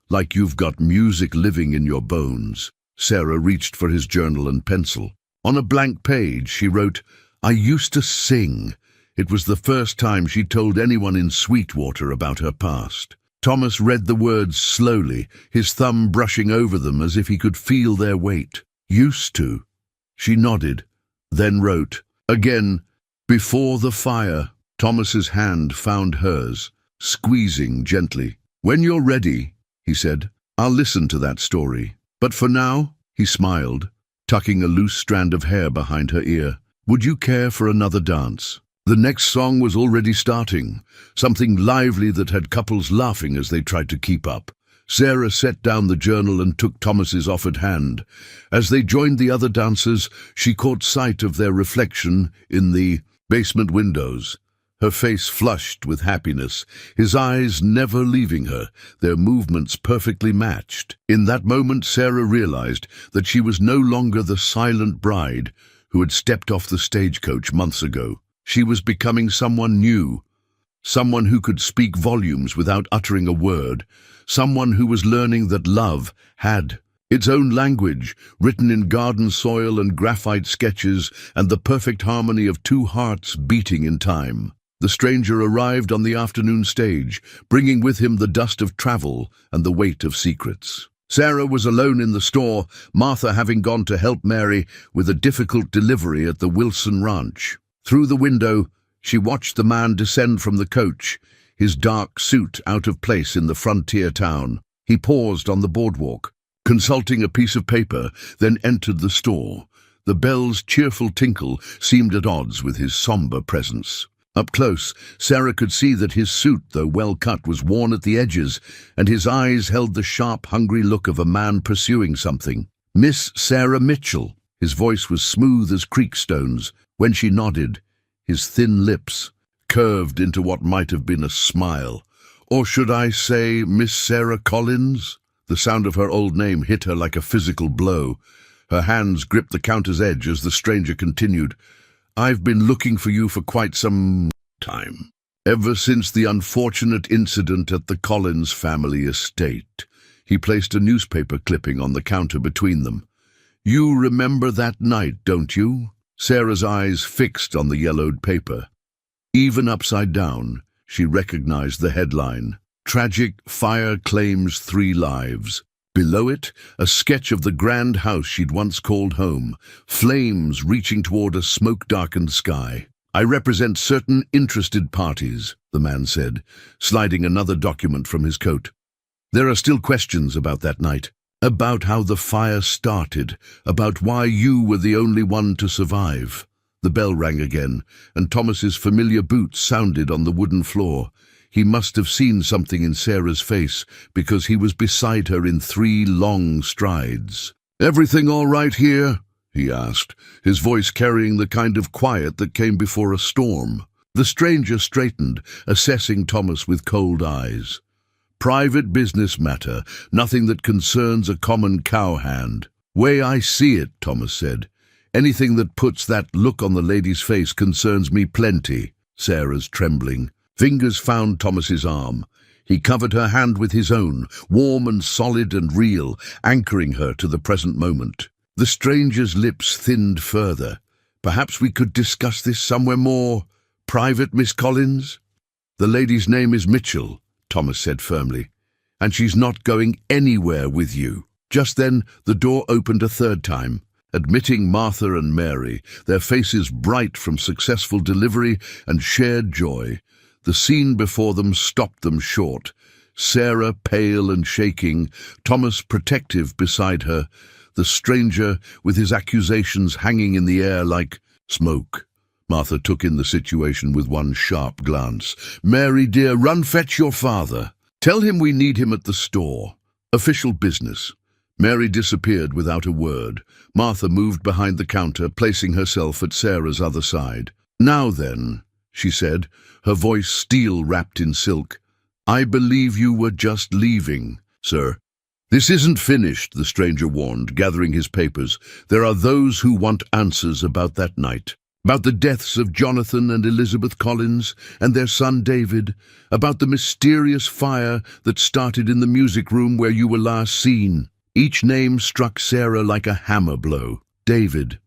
"Like you've got music living in your bones." Sarah reached for his journal and pencil. On a blank page, she wrote, "I used to sing." It was the first time she told anyone in Sweetwater about her past. Thomas read the words slowly, his thumb brushing over them as if he could feel their weight. "Used to." She nodded, then wrote, again, "Before the fire." Thomas's hand found hers, squeezing gently. "When you're ready," he said, "I'll listen to that story. But for now," he smiled, tucking a loose strand of hair behind her ear, "would you care for another dance?" The next song was already starting, something lively that had couples laughing as they tried to keep up. Sarah set down the journal and took Thomas's offered hand. As they joined the other dancers, she caught sight of their reflection in the basement windows. Her face flushed with happiness, his eyes never leaving her, their movements perfectly matched. In that moment, Sarah realized that she was no longer the silent bride who had stepped off the stagecoach months ago. She was becoming someone new, someone who could speak volumes without uttering a word, someone who was learning that love had its own language, written in garden soil and graphite sketches, and the perfect harmony of two hearts beating in time. The stranger arrived on the afternoon stage, bringing with him the dust of travel and the weight of secrets. Sarah was alone in the store, Martha having gone to help Mary with a difficult delivery at the Wilson ranch. Through the window, she watched the man descend from the coach, his dark suit out of place in the frontier town. He paused on the boardwalk, consulting a piece of paper, then entered the store. The bell's cheerful tinkle seemed at odds with his somber presence. Up close, Sarah could see that his suit, though well cut, was worn at the edges, and his eyes held the sharp, hungry look of a man pursuing something. "Miss Sarah Mitchell." His voice was smooth as creek stones. When she nodded, his thin lips curved into what might have been a smile. "Or should I say Miss Sarah Collins?" The sound of her old name hit her like a physical blow. Her hands gripped the counter's edge as the stranger continued. "I've been looking for you for quite some time. Ever since the unfortunate incident at the Collins family estate." He placed a newspaper clipping on the counter between them. "You remember that night, don't you?" Sarah's eyes fixed on the yellowed paper. Even upside down, she recognized the headline. "Tragic Fire Claims 3 Lives." Below it, a sketch of the grand house she'd once called home, flames reaching toward a smoke-darkened sky. "I represent certain interested parties," the man said, sliding another document from his coat. "There are still questions about that night, about how the fire started, about why you were the only one to survive." The bell rang again, and Thomas's familiar boots sounded on the wooden floor. He must have seen something in Sarah's face, because he was beside her in 3 long strides. "Everything all right here?" he asked, his voice carrying the kind of quiet that came before a storm. The stranger straightened, assessing Thomas with cold eyes. "Private business matter, nothing that concerns a common cowhand." "Way I see it," Thomas said. "Anything that puts that look on the lady's face concerns me plenty." Sarah's trembling fingers found Thomas's arm. He covered her hand with his own, warm and solid and real, anchoring her to the present moment. The stranger's lips thinned further. "Perhaps we could discuss this somewhere more private, Miss Collins?" "The lady's name is Mitchell," Thomas said firmly, "and she's not going anywhere with you." Just then, the door opened a third time, admitting Martha and Mary, their faces bright from successful delivery and shared joy. The scene before them stopped them short. Sarah pale and shaking, Thomas protective beside her, the stranger with his accusations hanging in the air like smoke. Martha took in the situation with one sharp glance. "Mary, dear, run fetch your father. Tell him we need him at the store. Official business." Mary disappeared without a word. Martha moved behind the counter, placing herself at Sarah's other side. "Now then," she said, her voice steel-wrapped in silk, "I believe you were just leaving, sir." "This isn't finished," the stranger warned, gathering his papers. "There are those who want answers about that night. About the deaths of Jonathan and Elizabeth Collins and their son David. About the mysterious fire that started in the music room where you were last seen." Each name struck Sarah like a hammer blow. David,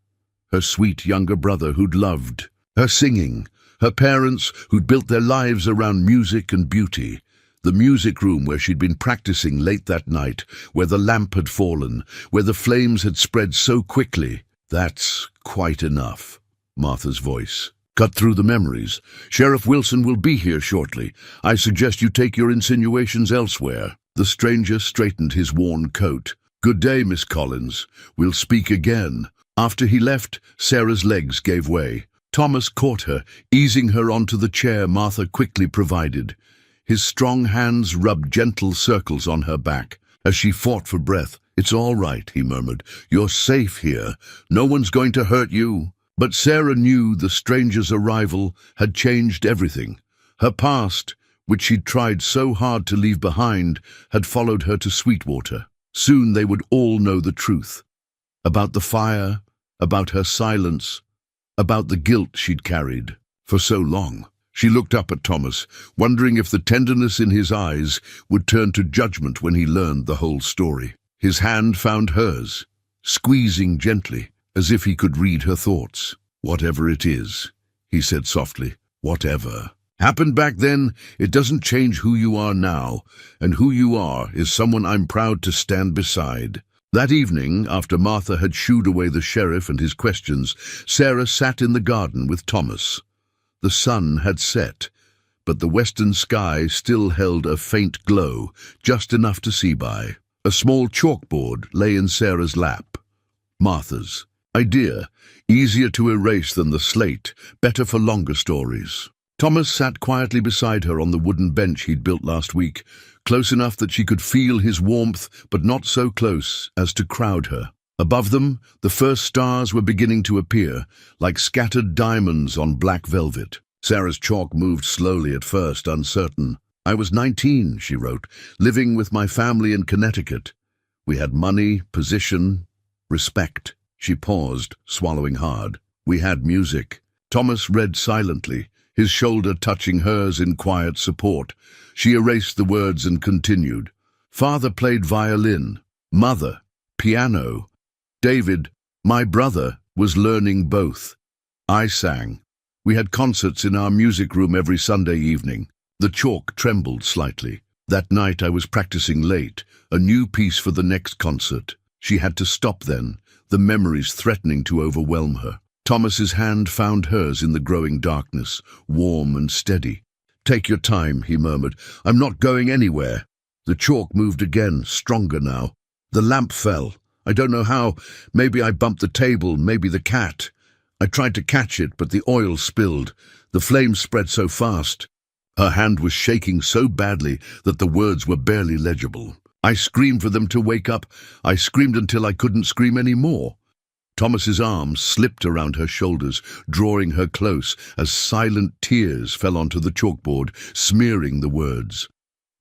her sweet younger brother who'd loved her singing, her parents who'd built their lives around music and beauty, the music room where she'd been practicing late that night, where the lamp had fallen, where the flames had spread so quickly. "That's quite enough," Martha's voice cut through the memories. "Sheriff Wilson will be here shortly. I suggest you take your insinuations elsewhere." The stranger straightened his worn coat. "Good day, Miss Collins. We'll speak again." After he left, Sarah's legs gave way. Thomas caught her, easing her onto the chair Martha quickly provided. His strong hands rubbed gentle circles on her back as she fought for breath. "It's all right," he murmured. "You're safe here. No one's going to hurt you." But Sarah knew the stranger's arrival had changed everything. Her past, which she'd tried so hard to leave behind, had followed her to Sweetwater. Soon they would all know the truth. About the fire, about her silence, about the guilt she'd carried for so long. She looked up at Thomas, wondering if the tenderness in his eyes would turn to judgment when he learned the whole story. His hand found hers, squeezing gently, as if he could read her thoughts. "Whatever it is," he said softly, "whatever happened back then, it doesn't change who you are now, and who you are is someone I'm proud to stand beside." That evening, after Martha had shooed away the sheriff and his questions, Sarah sat in the garden with Thomas. The sun had set, but the western sky still held a faint glow, just enough to see by. A small chalkboard lay in Sarah's lap. Martha's. Idea. Easier to erase than the slate, better for longer stories. Thomas sat quietly beside her on the wooden bench he'd built last week, close enough that she could feel his warmth, but not so close as to crowd her. Above them, the first stars were beginning to appear, like scattered diamonds on black velvet. Sarah's chalk moved slowly at first, uncertain. "I was 19, she wrote, living with my family in Connecticut. We had money, position, respect." She paused, swallowing hard. "We had music." Thomas read silently, his shoulder touching hers in quiet support. She erased the words and continued. "Father played violin. Mother, piano. David, my brother, was learning both. I sang. We had concerts in our music room every Sunday evening." The chalk trembled slightly. "That night I was practicing late, a new piece for the next concert." She had to stop then, the memories threatening to overwhelm her. Thomas's hand found hers in the growing darkness, warm and steady. "Take your time," he murmured. "I'm not going anywhere." The chalk moved again, stronger now. The lamp fell. I don't know how. Maybe I bumped the table, maybe the cat. I tried to catch it, but the oil spilled. The flames spread so fast. Her hand was shaking so badly that the words were barely legible. I screamed for them to wake up. I screamed until I couldn't scream any more. Thomas's arms slipped around her shoulders, drawing her close as silent tears fell onto the chalkboard, smearing the words.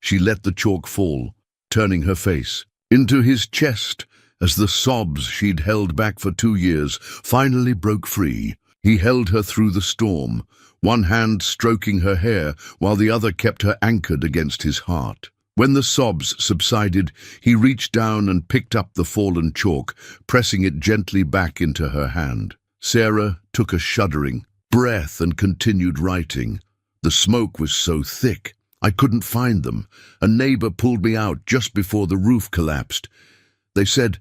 She let the chalk fall, turning her face into his chest as the sobs she'd held back for 2 years finally broke free. He held her through the storm, one hand stroking her hair while the other kept her anchored against his heart. When the sobs subsided, he reached down and picked up the fallen chalk, pressing it gently back into her hand. Sarah took a shuddering breath and continued writing. The smoke was so thick, I couldn't find them. A neighbor pulled me out just before the roof collapsed. They said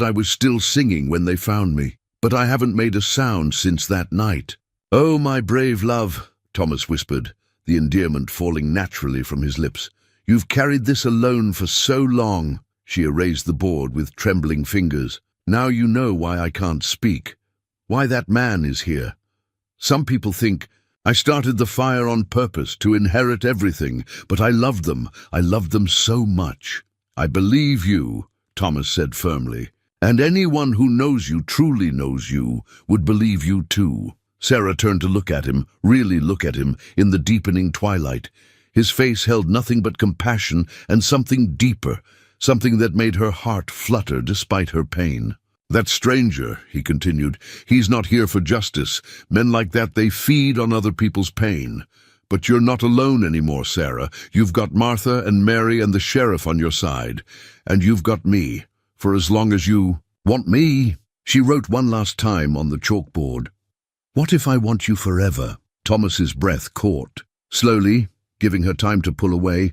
I was still singing when they found me, but I haven't made a sound since that night. "Oh, my brave love," Thomas whispered, the endearment falling naturally from his lips. "You've carried this alone for so long." She erased the board with trembling fingers. "Now you know why I can't speak, why that man is here. Some people think I started the fire on purpose to inherit everything, but I loved them so much." "I believe you," Thomas said firmly, "and anyone who knows you, truly knows you, would believe you too." Sarah turned to look at him, really look at him, in the deepening twilight. His face held nothing but compassion and something deeper, something that made her heart flutter despite her pain. "That stranger," he continued, "he's not here for justice. Men like that, they feed on other people's pain. But you're not alone anymore, Sarah. You've got Martha and Mary and the sheriff on your side. And you've got me, for as long as you want me." She wrote one last time on the chalkboard. "What if I want you forever?" Thomas's breath caught. Slowly, giving her time to pull away,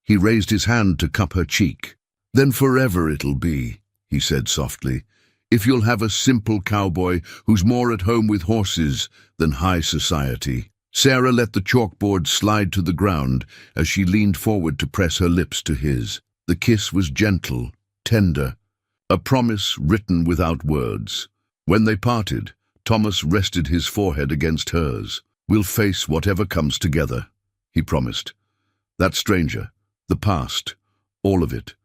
he raised his hand to cup her cheek. "Then forever it'll be," he said softly, "if you'll have a simple cowboy who's more at home with horses than high society." Sarah let the chalkboard slide to the ground as she leaned forward to press her lips to his. The kiss was gentle, tender, a promise written without words. When they parted, Thomas rested his forehead against hers. "We'll face whatever comes together," he promised. "That stranger, the past, all of it.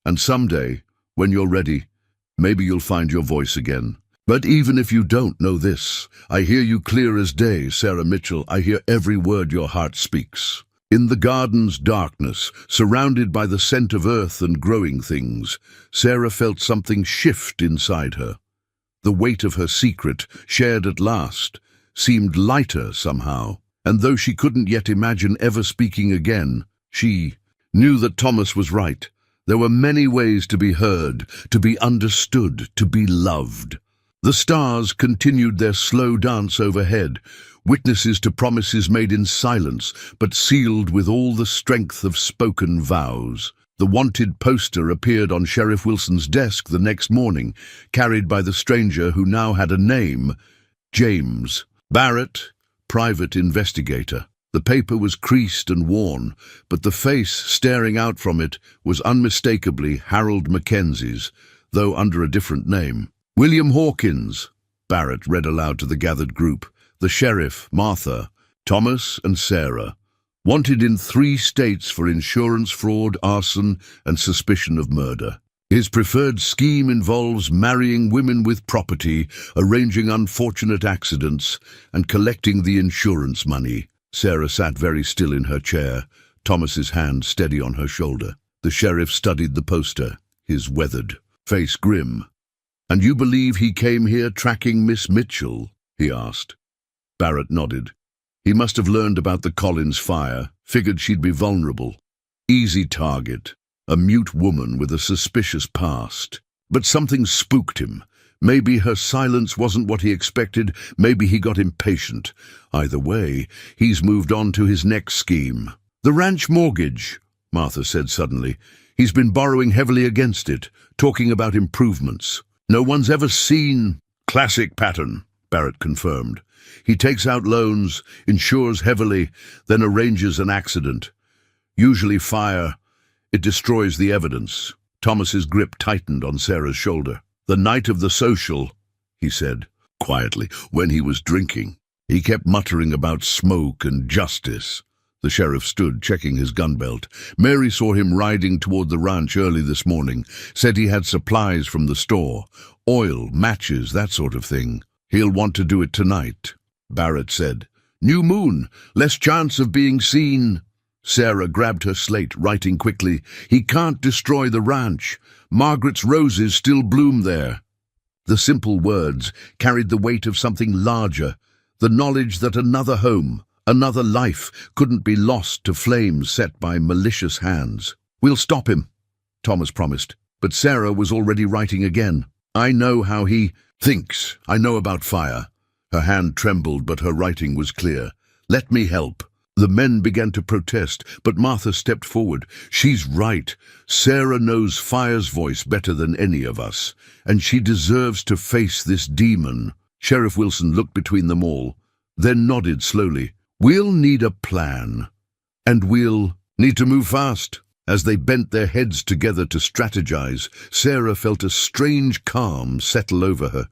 And someday, when you're ready, maybe you'll find your voice again. But even if you don't know this, I hear you clear as day, Sarah Mitchell. I hear every word your heart speaks." In the garden's darkness, surrounded by the scent of earth and growing things, Sarah felt something shift inside her. The weight of her secret, shared at last, seemed lighter somehow. And though she couldn't yet imagine ever speaking again, she knew that Thomas was right. There were many ways to be heard, to be understood, to be loved. The stars continued their slow dance overhead, witnesses to promises made in silence, but sealed with all the strength of spoken vows. The wanted poster appeared on Sheriff Wilson's desk the next morning, carried by the stranger who now had a name, James Barrett, private investigator. The paper was creased and worn, but the face staring out from it was unmistakably Harold Mackenzie's, though under a different name. William Hawkins, Barrett read aloud to the gathered group. The sheriff, Martha, Thomas and Sarah, wanted in 3 states for insurance fraud, arson and suspicion of murder. His preferred scheme involves marrying women with property, arranging unfortunate accidents, and collecting the insurance money. Sarah sat very still in her chair, Thomas's hand steady on her shoulder. The sheriff studied the poster, his weathered face grim. "And you believe he came here tracking Miss Mitchell?" he asked. Barrett nodded. He must have learned about the Collins fire, figured she'd be vulnerable. Easy target. A mute woman with a suspicious past. But something spooked him. Maybe her silence wasn't what he expected, maybe he got impatient. Either way, he's moved on to his next scheme. "The ranch mortgage," Martha said suddenly. "He's been borrowing heavily against it, talking about improvements. No one's ever seen—" "Classic pattern," Barrett confirmed. "He takes out loans, insures heavily, then arranges an accident. Usually fire. It destroys the evidence." Thomas's grip tightened on Sarah's shoulder. "The night of the social," he said, quietly, "when he was drinking. He kept muttering about smoke and justice." The sheriff stood, checking his gun belt. "Mary saw him riding toward the ranch early this morning. Said he had supplies from the store. Oil, matches, that sort of thing. He'll want to do it tonight," Barrett said. "New moon, less chance of being seen." Sarah grabbed her slate, writing quickly. "He can't destroy the ranch. Margaret's roses still bloom there." The simple words carried the weight of something larger, the knowledge that another home, another life, couldn't be lost to flames set by malicious hands. "We'll stop him," Thomas promised, but Sarah was already writing again. "I know how he thinks. I know about fire." Her hand trembled, but her writing was clear. "Let me help." The men began to protest, but Martha stepped forward. "She's right. Sarah knows fire's voice better than any of us, and she deserves to face this demon." Sheriff Wilson looked between them all, then nodded slowly. "We'll need a plan, and we'll need to move fast." As they bent their heads together to strategize, Sarah felt a strange calm settle over her.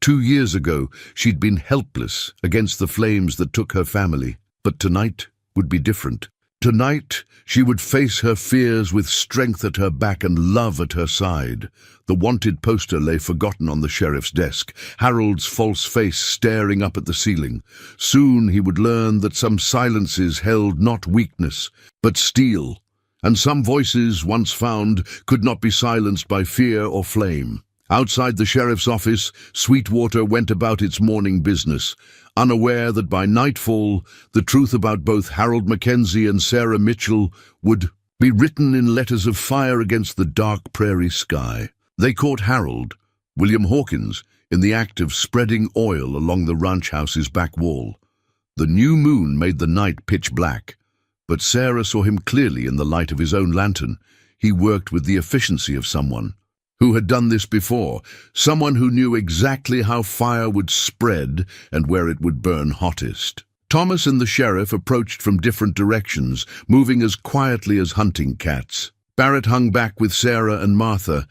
2 years ago, she'd been helpless against the flames that took her family. But tonight would be different. Tonight, she would face her fears with strength at her back and love at her side. The wanted poster lay forgotten on the sheriff's desk, Harold's false face staring up at the ceiling. Soon he would learn that some silences held not weakness, but steel, and some voices, once found, could not be silenced by fear or flame. Outside the sheriff's office, Sweetwater went about its morning business, unaware that by nightfall, the truth about both Harold Mackenzie and Sarah Mitchell would be written in letters of fire against the dark prairie sky. They caught Harold, William Hawkins, in the act of spreading oil along the ranch house's back wall. The new moon made the night pitch black, but Sarah saw him clearly in the light of his own lantern. He worked with the efficiency of someone who had done this before, someone who knew exactly how fire would spread and where it would burn hottest. Thomas and the sheriff approached from different directions, moving as quietly as hunting cats. Barrett hung back with Sarah and Martha,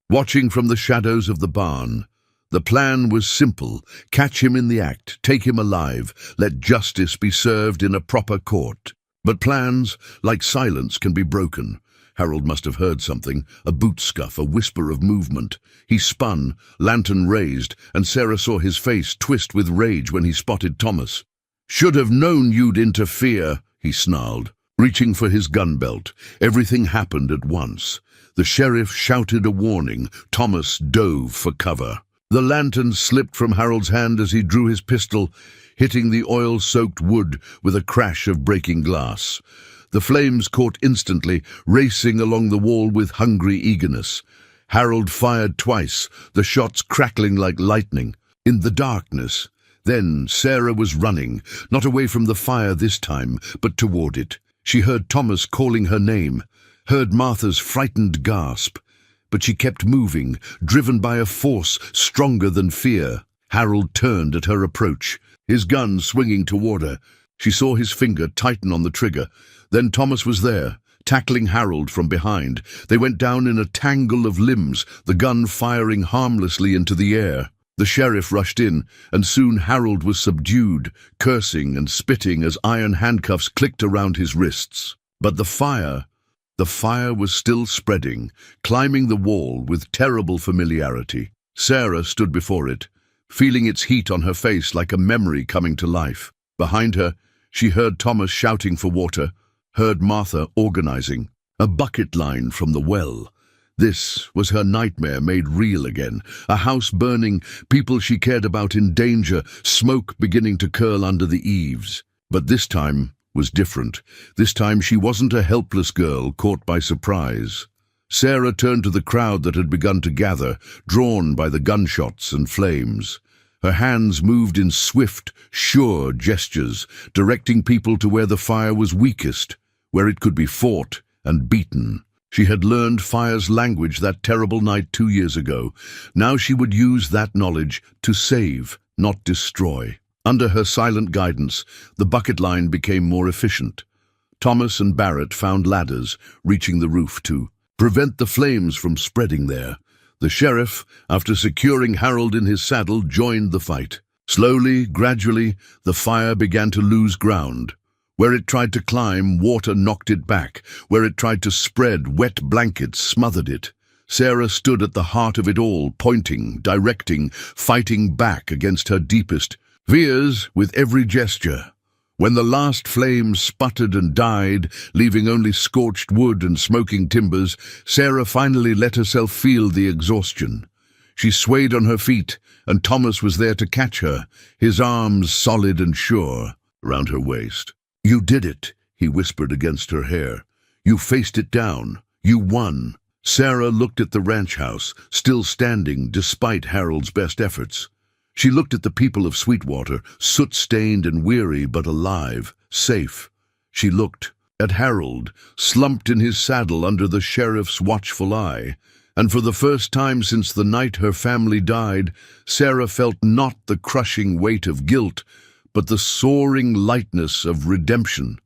watching from the shadows of the barn. The plan was simple: catch him in the act, take him alive, let justice be served in a proper court. But plans, like silence, can be broken. Harold must have heard something, a boot scuff, a whisper of movement. He spun, lantern raised, and Sarah saw his face twist with rage when he spotted Thomas. "Should have known you'd interfere," he snarled, reaching for his gun belt. Everything happened at once. The sheriff shouted a warning. Thomas dove for cover. The lantern slipped from Harold's hand as he drew his pistol, hitting the oil-soaked wood with a crash of breaking glass. The flames caught instantly, racing along the wall with hungry eagerness. Harold fired twice, the shots crackling like lightning. In the darkness, then Sarah was running, not away from the fire this time, but toward it. She heard Thomas calling her name, heard Martha's frightened gasp. But she kept moving, driven by a force stronger than fear. Harold turned at her approach, his gun swinging toward her. She saw his finger tighten on the trigger. Then Thomas was there, tackling Harold from behind. They went down in a tangle of limbs, the gun firing harmlessly into the air. The sheriff rushed in, and soon Harold was subdued, cursing and spitting as iron handcuffs clicked around his wrists. But the fire was still spreading, climbing the wall with terrible familiarity. Sarah stood before it, feeling its heat on her face like a memory coming to life. Behind her, she heard Thomas shouting for water, heard Martha organizing. A bucket line from the well. This was her nightmare made real again. A house burning, people she cared about in danger, smoke beginning to curl under the eaves. But this time was different. This time she wasn't a helpless girl caught by surprise. Sarah turned to the crowd that had begun to gather, drawn by the gunshots and flames. Her hands moved in swift, sure gestures, directing people to where the fire was weakest, where it could be fought and beaten. She had learned fire's language that terrible night 2 years ago. Now she would use that knowledge to save, not destroy. Under her silent guidance, the bucket line became more efficient. Thomas and Barrett found ladders, reaching the roof to prevent the flames from spreading there. The sheriff, after securing Harold in his saddle, joined the fight. Slowly, gradually, the fire began to lose ground. Where it tried to climb, water knocked it back. Where it tried to spread, wet blankets smothered it. Sarah stood at the heart of it all, pointing, directing, fighting back against her deepest fears with every gesture. When the last flames sputtered and died, leaving only scorched wood and smoking timbers, Sarah finally let herself feel the exhaustion. She swayed on her feet, and Thomas was there to catch her, his arms solid and sure around her waist. "You did it," he whispered against her hair. "You faced it down. You won." Sarah looked at the ranch house, still standing despite Harold's best efforts. She looked at the people of Sweetwater, soot-stained and weary but alive, safe. She looked at Harold, slumped in his saddle under the sheriff's watchful eye. And for the first time since the night her family died, Sarah felt not the crushing weight of guilt, but the soaring lightness of redemption.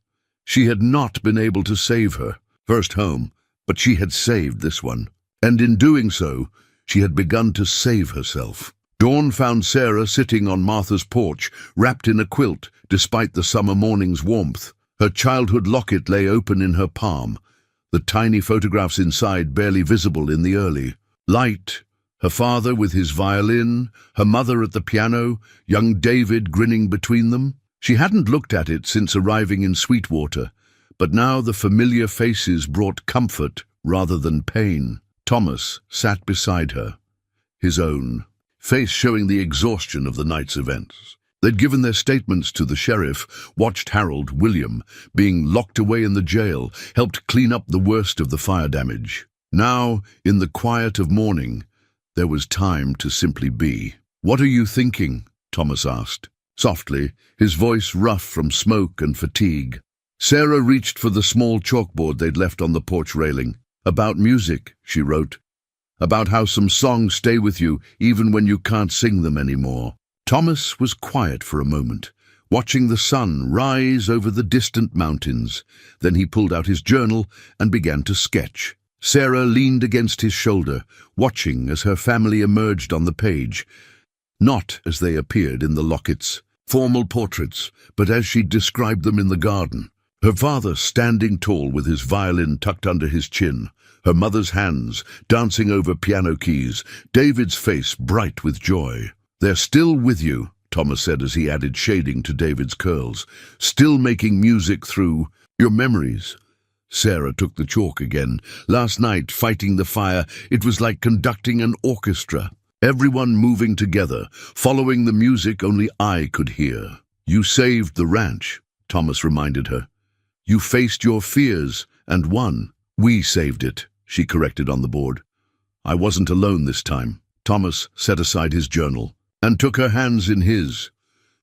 She had not been able to save her first home, but she had saved this one. And in doing so, she had begun to save herself. Dawn found Sarah sitting on Martha's porch, wrapped in a quilt, despite the summer morning's warmth. Her childhood locket lay open in her palm, the tiny photographs inside barely visible in the early light. Her father with his violin, her mother at the piano, young David grinning between them. She hadn't looked at it since arriving in Sweetwater, but now the familiar faces brought comfort rather than pain. Thomas sat beside her, his own face showing the exhaustion of the night's events. They'd given their statements to the sheriff, watched Harold, William, being locked away in the jail, helped clean up the worst of the fire damage. Now, in the quiet of morning, there was time to simply be. "What are you thinking?" Thomas asked, softly, his voice rough from smoke and fatigue. Sarah reached for the small chalkboard they'd left on the porch railing. "About music," she wrote. "About how some songs stay with you even when you can't sing them anymore." Thomas was quiet for a moment, watching the sun rise over the distant mountains. Then he pulled out his journal and began to sketch. Sarah leaned against his shoulder, watching as her family emerged on the page, not as they appeared in the lockets, formal portraits, but as she'd described them in the garden. Her father standing tall with his violin tucked under his chin, her mother's hands dancing over piano keys, David's face bright with joy. "They're still with you," Thomas said as he added shading to David's curls, "still making music through your memories." Sarah took the chalk again. Last night, fighting the fire, it was like conducting an orchestra. Everyone moving together, following the music only I could hear. "You saved the ranch," Thomas reminded her. "You faced your fears and won." "We saved it," she corrected on the board. "I wasn't alone this time." Thomas set aside his journal and took her hands in his.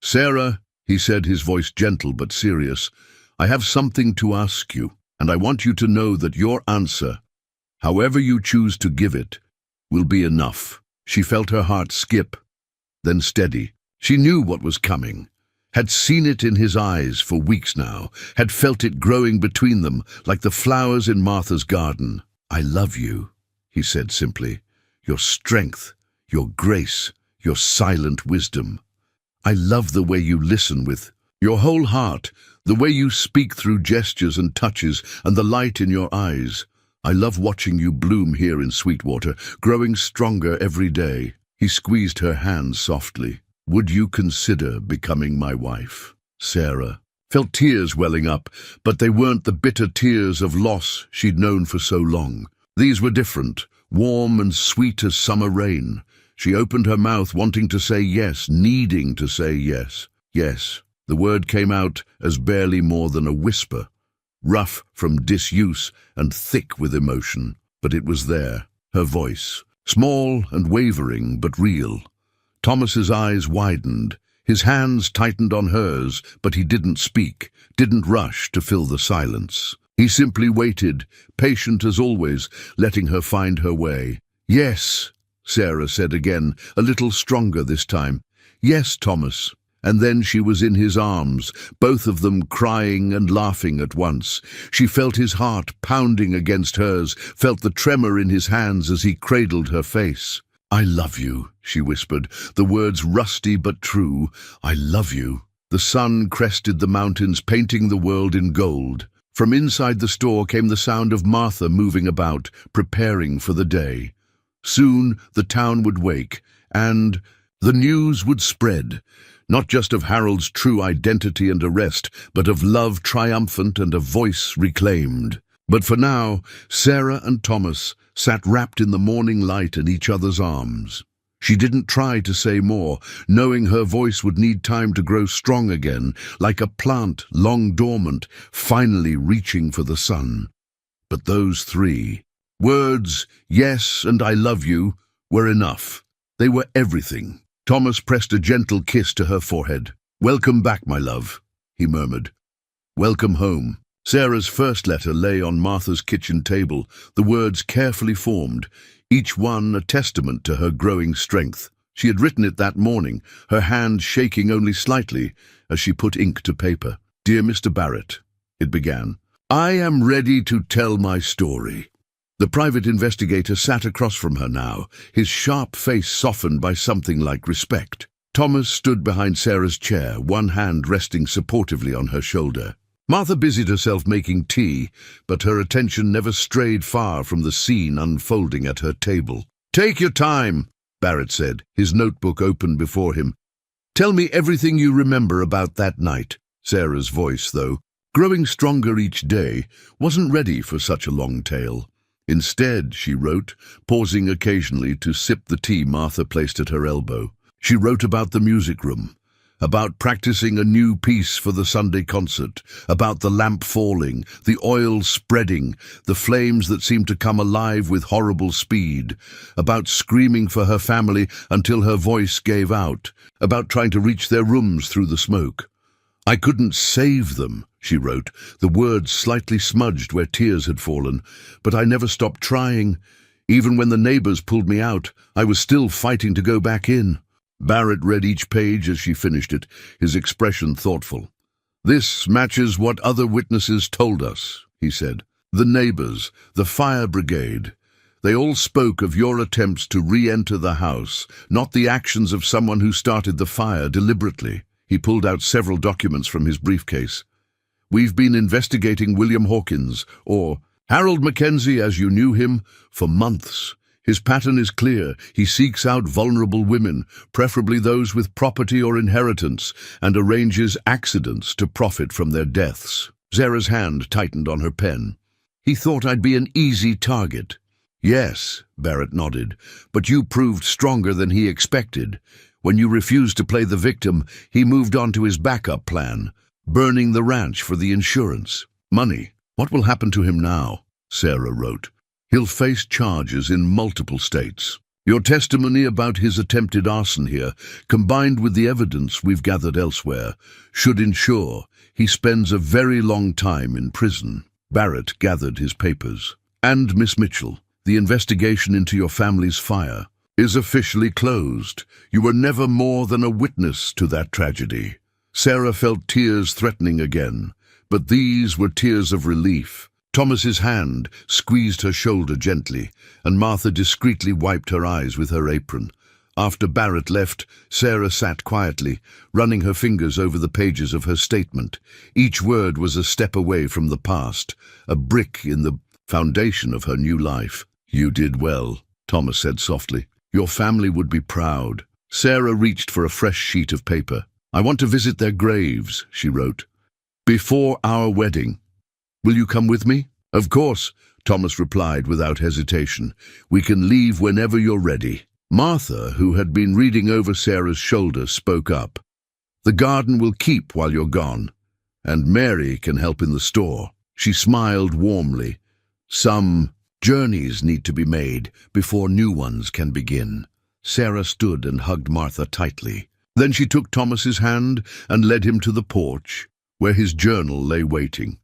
"Sarah," he said, his voice gentle but serious, "I have something to ask you. And I want you to know that your answer, however you choose to give it, will be enough." She felt her heart skip, then steady. She knew what was coming. had seen it in his eyes for weeks now, had felt it growing between them like the flowers in Martha's garden. "I love you," he said simply. "Your strength, your grace, your silent wisdom. I love the way you listen with your whole heart, the way you speak through gestures and touches, and the light in your eyes. I love watching you bloom here in Sweetwater, growing stronger every day." He squeezed her hand softly. "Would you consider becoming my wife?" Sarah felt tears welling up, but they weren't the bitter tears of loss she'd known for so long. These were different, warm and sweet as summer rain. She opened her mouth, wanting to say yes, needing to say yes. Yes. The word came out as barely more than a whisper, rough from disuse and thick with emotion. But it was there, her voice, small and wavering but real. Thomas's eyes widened, his hands tightened on hers, but he didn't speak, didn't rush to fill the silence. He simply waited, patient as always, letting her find her way. "Yes," Sarah said again, a little stronger this time. "Yes, Thomas." And then she was in his arms, both of them crying and laughing at once. She felt his heart pounding against hers, felt the tremor in his hands as he cradled her face. "I love you," she whispered, the words rusty but true. "I love you." The sun crested the mountains, painting the world in gold. From inside the store came the sound of Martha moving about, preparing for the day. Soon the town would wake, and the news would spread, not just of Harold's true identity and arrest, but of love triumphant and a voice reclaimed. But for now, Sarah and Thomas sat wrapped in the morning light in each other's arms. She didn't try to say more, knowing her voice would need time to grow strong again, like a plant long dormant, finally reaching for the sun. But those three words, "yes" and "I love you," were enough. They were everything. Thomas pressed a gentle kiss to her forehead. "Welcome back, my love," he murmured. "Welcome home." Sarah's first letter lay on Martha's kitchen table, the words carefully formed, each one a testament to her growing strength. She had written it that morning, her hand shaking only slightly as she put ink to paper. "Dear Mr. Barrett," it began, "I am ready to tell my story." The private investigator sat across from her now, his sharp face softened by something like respect. Thomas stood behind Sarah's chair, one hand resting supportively on her shoulder. Martha busied herself making tea, but her attention never strayed far from the scene unfolding at her table. "Take your time," Barrett said, his notebook open before him. "Tell me everything you remember about that night." Sarah's voice, though growing stronger each day, wasn't ready for such a long tale. Instead, she wrote, pausing occasionally to sip the tea Martha placed at her elbow. She wrote about the music room, about practicing a new piece for the Sunday concert, about the lamp falling, the oil spreading, the flames that seemed to come alive with horrible speed, about screaming for her family until her voice gave out, about trying to reach their rooms through the smoke. "I couldn't save them," she wrote, the words slightly smudged where tears had fallen, "but I never stopped trying. Even when the neighbors pulled me out, I was still fighting to go back in." Barrett read each page as she finished it, his expression thoughtful. "This matches what other witnesses told us," he said. "The neighbors, the fire brigade. They all spoke of your attempts to re-enter the house, not the actions of someone who started the fire deliberately." He pulled out several documents from his briefcase. "We've been investigating William Hawkins, or Harold Mackenzie as you knew him, for months. His pattern is clear. He seeks out vulnerable women, preferably those with property or inheritance, and arranges accidents to profit from their deaths." Sarah's hand tightened on her pen. "He thought I'd be an easy target." "Yes," Barrett nodded, "but you proved stronger than he expected. When you refused to play the victim, he moved on to his backup plan, burning the ranch for the insurance. Money. What will happen to him now?" Sarah wrote. "He'll face charges in multiple states. Your testimony about his attempted arson here, combined with the evidence we've gathered elsewhere, should ensure he spends a very long time in prison." Barrett gathered his papers. "And Miss Mitchell, the investigation into your family's fire is officially closed. You were never more than a witness to that tragedy. Sarah felt tears threatening again, but these were tears of relief. Thomas's hand squeezed her shoulder gently, and Martha discreetly wiped her eyes with her apron. After Barrett left, Sarah sat quietly, running her fingers over the pages of her statement. Each word was a step away from the past, a brick in the foundation of her new life. "You did well," Thomas said softly. "Your family would be proud." Sarah reached for a fresh sheet of paper. "I want to visit their graves," she wrote, "before our wedding. Will you come with me?" "Of course," Thomas replied without hesitation. "We can leave whenever you're ready." Martha, who had been reading over Sarah's shoulder, spoke up. "The garden will keep while you're gone, and Mary can help in the store." She smiled warmly. "Some journeys need to be made before new ones can begin." Sarah stood and hugged Martha tightly. Then she took Thomas's hand and led him to the porch, where his journal lay waiting.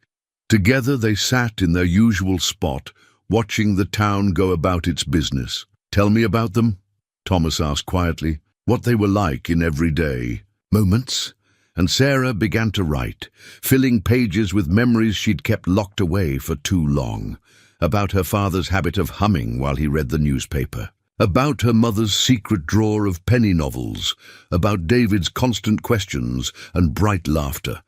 Together they sat in their usual spot, watching the town go about its business. "Tell me about them," Thomas asked quietly, "what they were like in everyday moments." And Sarah began to write, filling pages with memories she'd kept locked away for too long. About her father's habit of humming while he read the newspaper. About her mother's secret drawer of penny novels. About David's constant questions and bright laughter.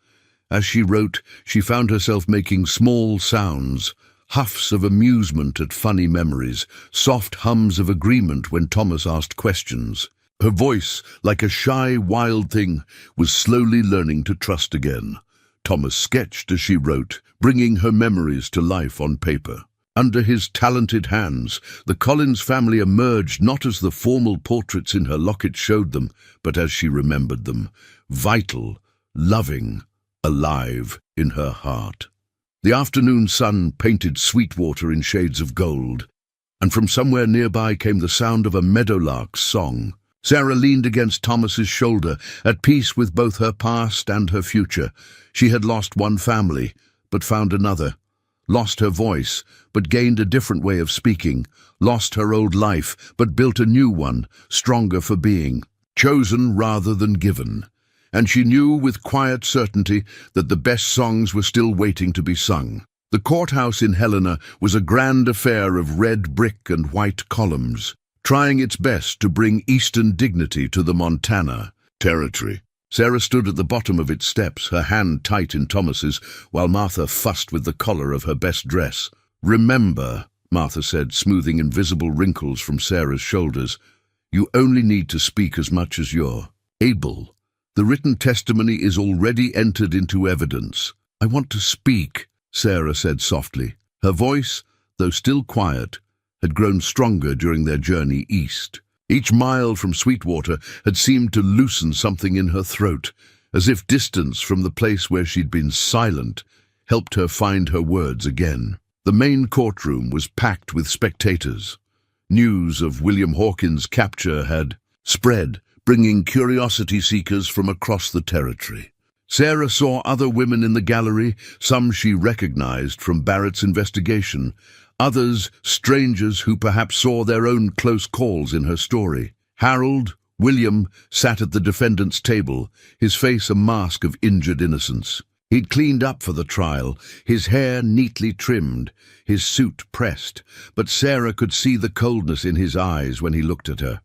As she wrote, she found herself making small sounds, huffs of amusement at funny memories, soft hums of agreement when Thomas asked questions. Her voice, like a shy, wild thing, was slowly learning to trust again. Thomas sketched as she wrote, bringing her memories to life on paper. Under his talented hands, the Collins family emerged not as the formal portraits in her locket showed them, but as she remembered them, vital, loving, alive in her heart. The afternoon sun painted Sweetwater in shades of gold, and from somewhere nearby came the sound of a meadowlark's song. Sarah leaned against Thomas's shoulder, at peace with both her past and her future. She had lost one family, but found another. Lost her voice, but gained a different way of speaking. Lost her old life, but built a new one, stronger for being. Chosen rather than given. And she knew with quiet certainty that the best songs were still waiting to be sung. The courthouse in Helena was a grand affair of red brick and white columns, trying its best to bring Eastern dignity to the Montana territory. Sarah stood at the bottom of its steps, her hand tight in Thomas's, while Martha fussed with the collar of her best dress. "Remember," Martha said, smoothing invisible wrinkles from Sarah's shoulders, "you only need to speak as much as you're able. The written testimony is already entered into evidence." "I want to speak," Sarah said softly. Her voice, though still quiet, had grown stronger during their journey east. Each mile from Sweetwater had seemed to loosen something in her throat, as if distance from the place where she'd been silent helped her find her words again. The main courtroom was packed with spectators. News of William Hawkins' capture had spread, bringing curiosity seekers from across the territory. Sarah saw other women in the gallery, some she recognized from Barrett's investigation, others strangers who perhaps saw their own close calls in her story. Harold, William, sat at the defendant's table, his face a mask of injured innocence. He'd cleaned up for the trial, his hair neatly trimmed, his suit pressed, but Sarah could see the coldness in his eyes when he looked at her.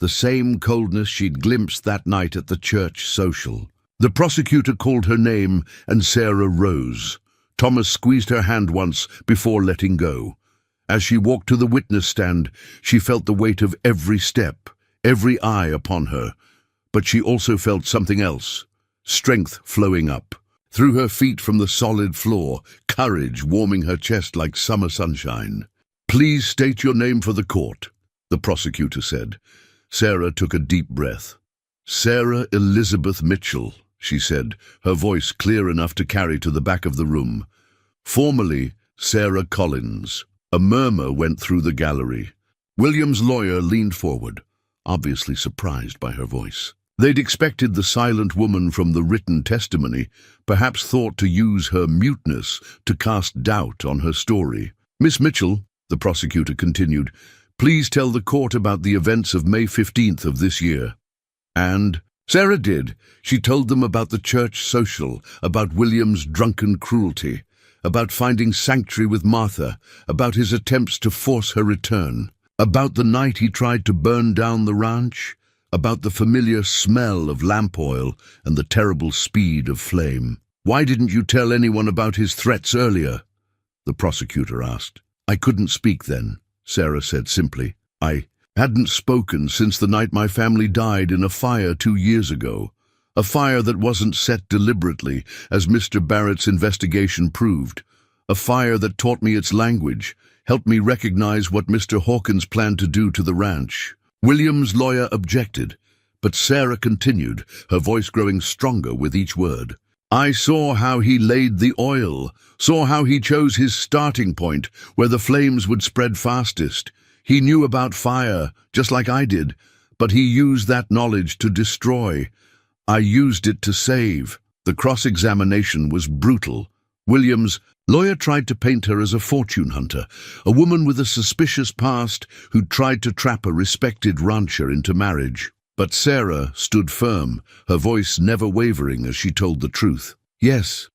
The same coldness she'd glimpsed that night at the church social. The prosecutor called her name, and Sarah rose. Thomas squeezed her hand once before letting go. As she walked to the witness stand, she felt the weight of every step, every eye upon her. But she also felt something else, strength flowing up. Through her feet from the solid floor, courage warming her chest like summer sunshine. "Please state your name for the court," the prosecutor said. Sarah took a deep breath. "Sarah Elizabeth Mitchell," she said, her voice clear enough to carry to the back of the room. "Formerly, Sarah Collins." A murmur went through the gallery. William's lawyer leaned forward, obviously surprised by her voice. They'd expected the silent woman from the written testimony, perhaps thought to use her muteness to cast doubt on her story. "Miss Mitchell," the prosecutor continued, "please tell the court about the events of May 15th of this year." And Sarah did. She told them about the church social, about William's drunken cruelty, about finding sanctuary with Martha, about his attempts to force her return, about the night he tried to burn down the ranch, about the familiar smell of lamp oil and the terrible speed of flame. "Why didn't you tell anyone about his threats earlier?" the prosecutor asked. "I couldn't speak then," Sarah said simply. "I hadn't spoken since the night my family died in a fire 2 years ago. A fire that wasn't set deliberately, as Mr. Barrett's investigation proved. A fire that taught me its language, helped me recognize what Mr. Hawkins planned to do to the ranch." William's lawyer objected, but Sarah continued, her voice growing stronger with each word. "I saw how he laid the oil, saw how he chose his starting point, where the flames would spread fastest. He knew about fire, just like I did, but he used that knowledge to destroy. I used it to save." The cross-examination was brutal. William's lawyer tried to paint her as a fortune hunter, a woman with a suspicious past who'd tried to trap a respected rancher into marriage. But Sarah stood firm, her voice never wavering as she told the truth. "Yes,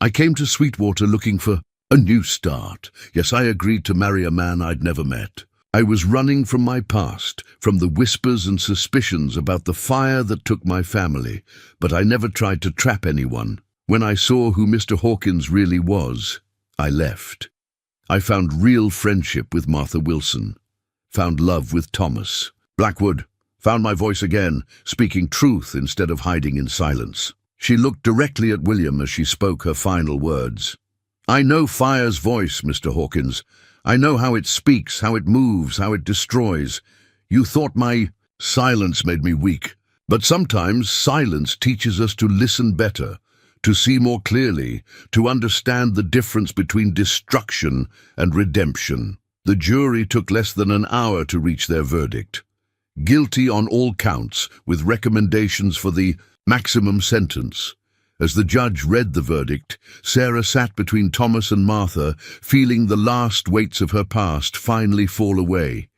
I came to Sweetwater looking for a new start. Yes, I agreed to marry a man I'd never met. I was running from my past, from the whispers and suspicions about the fire that took my family, but I never tried to trap anyone. When I saw who Mr. Hawkins really was, I left. I found real friendship with Martha Wilson, found love with Thomas. Blackwood, found my voice again, speaking truth instead of hiding in silence." She looked directly at William as she spoke her final words. "I know fire's voice, Mr. Hawkins. I know how it speaks, how it moves, how it destroys. You thought my silence made me weak, but sometimes silence teaches us to listen better, to see more clearly, to understand the difference between destruction and redemption." The jury took less than an hour to reach their verdict. Guilty on all counts, with recommendations for the maximum sentence. As the judge read the verdict, Sarah sat between Thomas and Martha, feeling the last weights of her past finally fall away.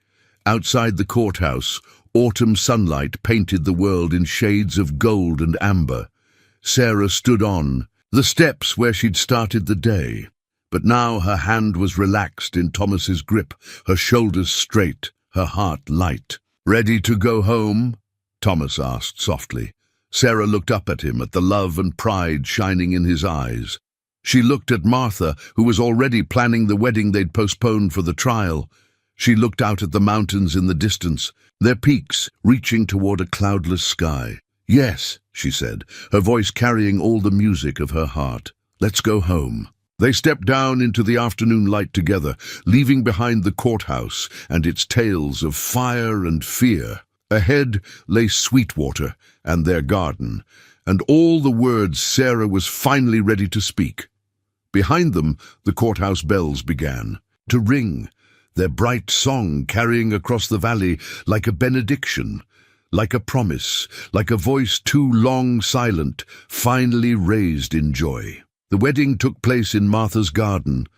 Outside the courthouse, autumn sunlight painted the world in shades of gold and amber. Sarah stood on the steps where she'd started the day, but now her hand was relaxed in Thomas's grip, her shoulders straight, her heart light. "Ready to go home?" Thomas asked softly. Sarah looked up at him, at the love and pride shining in his eyes. She looked at Martha, who was already planning the wedding they'd postponed for the trial. She looked out at the mountains in the distance, their peaks reaching toward a cloudless sky. "Yes," she said, her voice carrying all the music of her heart. "Let's go home." They stepped down into the afternoon light together, leaving behind the courthouse and its tales of fire and fear. Ahead lay Sweetwater and their garden, and all the words Sarah was finally ready to speak. Behind them, the courthouse bells began to ring, their bright song carrying across the valley like a benediction, like a promise, like a voice too long silent, finally raised in joy. The wedding took place in Martha's garden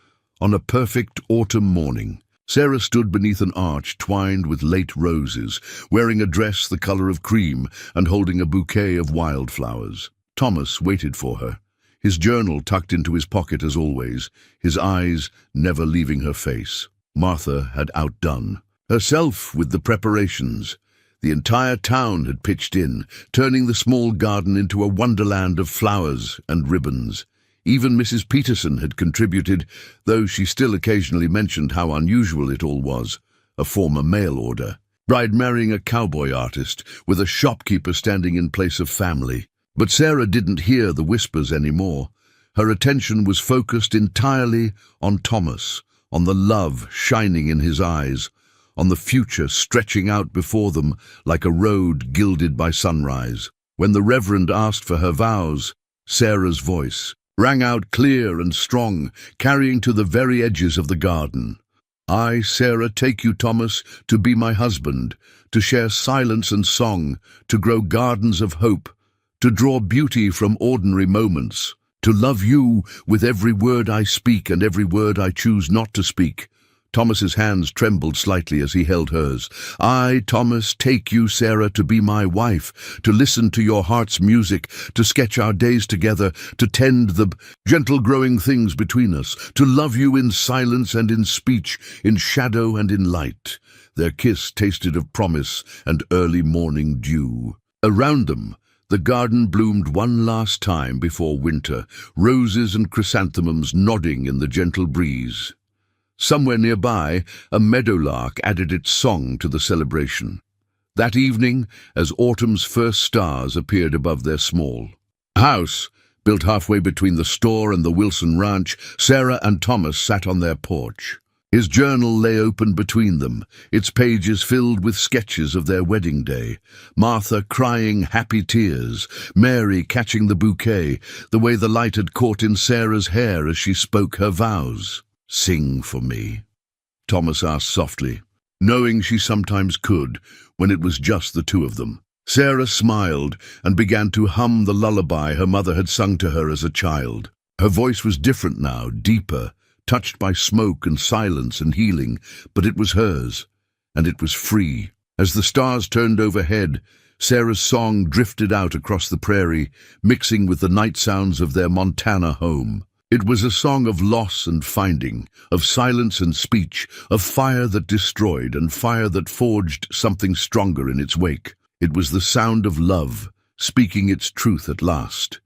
on a perfect autumn morning. Sarah stood beneath an arch twined with late roses, wearing a dress the color of cream and holding a bouquet of wildflowers. Thomas waited for her, his journal tucked into his pocket as always, his eyes never leaving her face. Martha had outdone herself with the preparations. The entire town had pitched in, turning the small garden into a wonderland of flowers and ribbons. Even Mrs. Peterson had contributed, though she still occasionally mentioned how unusual it all was, a former mail order. Bride marrying a cowboy artist, with a shopkeeper standing in place of family. But Sarah didn't hear the whispers anymore. Her attention was focused entirely on Thomas, on the love shining in his eyes, on the future stretching out before them like a road gilded by sunrise. When the Reverend asked for her vows, Sarah's voice rang out clear and strong, carrying to the very edges of the garden. "I, Sarah, take you, Thomas, to be my husband, to share silence and song, to grow gardens of hope, to draw beauty from ordinary moments, to love you with every word I speak and every word I choose not to speak, Thomas's hands trembled slightly as he held hers. "I, Thomas, take you, Sarah, to be my wife, to listen to your heart's music, to sketch our days together, to tend the gentle growing things between us, to love you in silence and in speech, in shadow and in light." Their kiss tasted of promise and early morning dew. Around them, the garden bloomed one last time before winter, roses and chrysanthemums nodding in the gentle breeze. Somewhere nearby, a meadowlark added its song to the celebration. That evening, as autumn's first stars appeared above their small house, built halfway between the store and the Wilson Ranch, Sarah and Thomas sat on their porch. His journal lay open between them, its pages filled with sketches of their wedding day. Martha crying happy tears, Mary catching the bouquet, the way the light had caught in Sarah's hair as she spoke her vows. "Sing for me," Thomas asked softly, knowing she sometimes could when it was just the two of them. Sarah smiled and began to hum the lullaby her mother had sung to her as a child. Her voice was different now, deeper, touched by smoke and silence and healing, but it was hers, and it was free. As the stars turned overhead, Sarah's song drifted out across the prairie, mixing with the night sounds of their Montana home. It was a song of loss and finding, of silence and speech, of fire that destroyed and fire that forged something stronger in its wake. It was the sound of love, speaking its truth at last.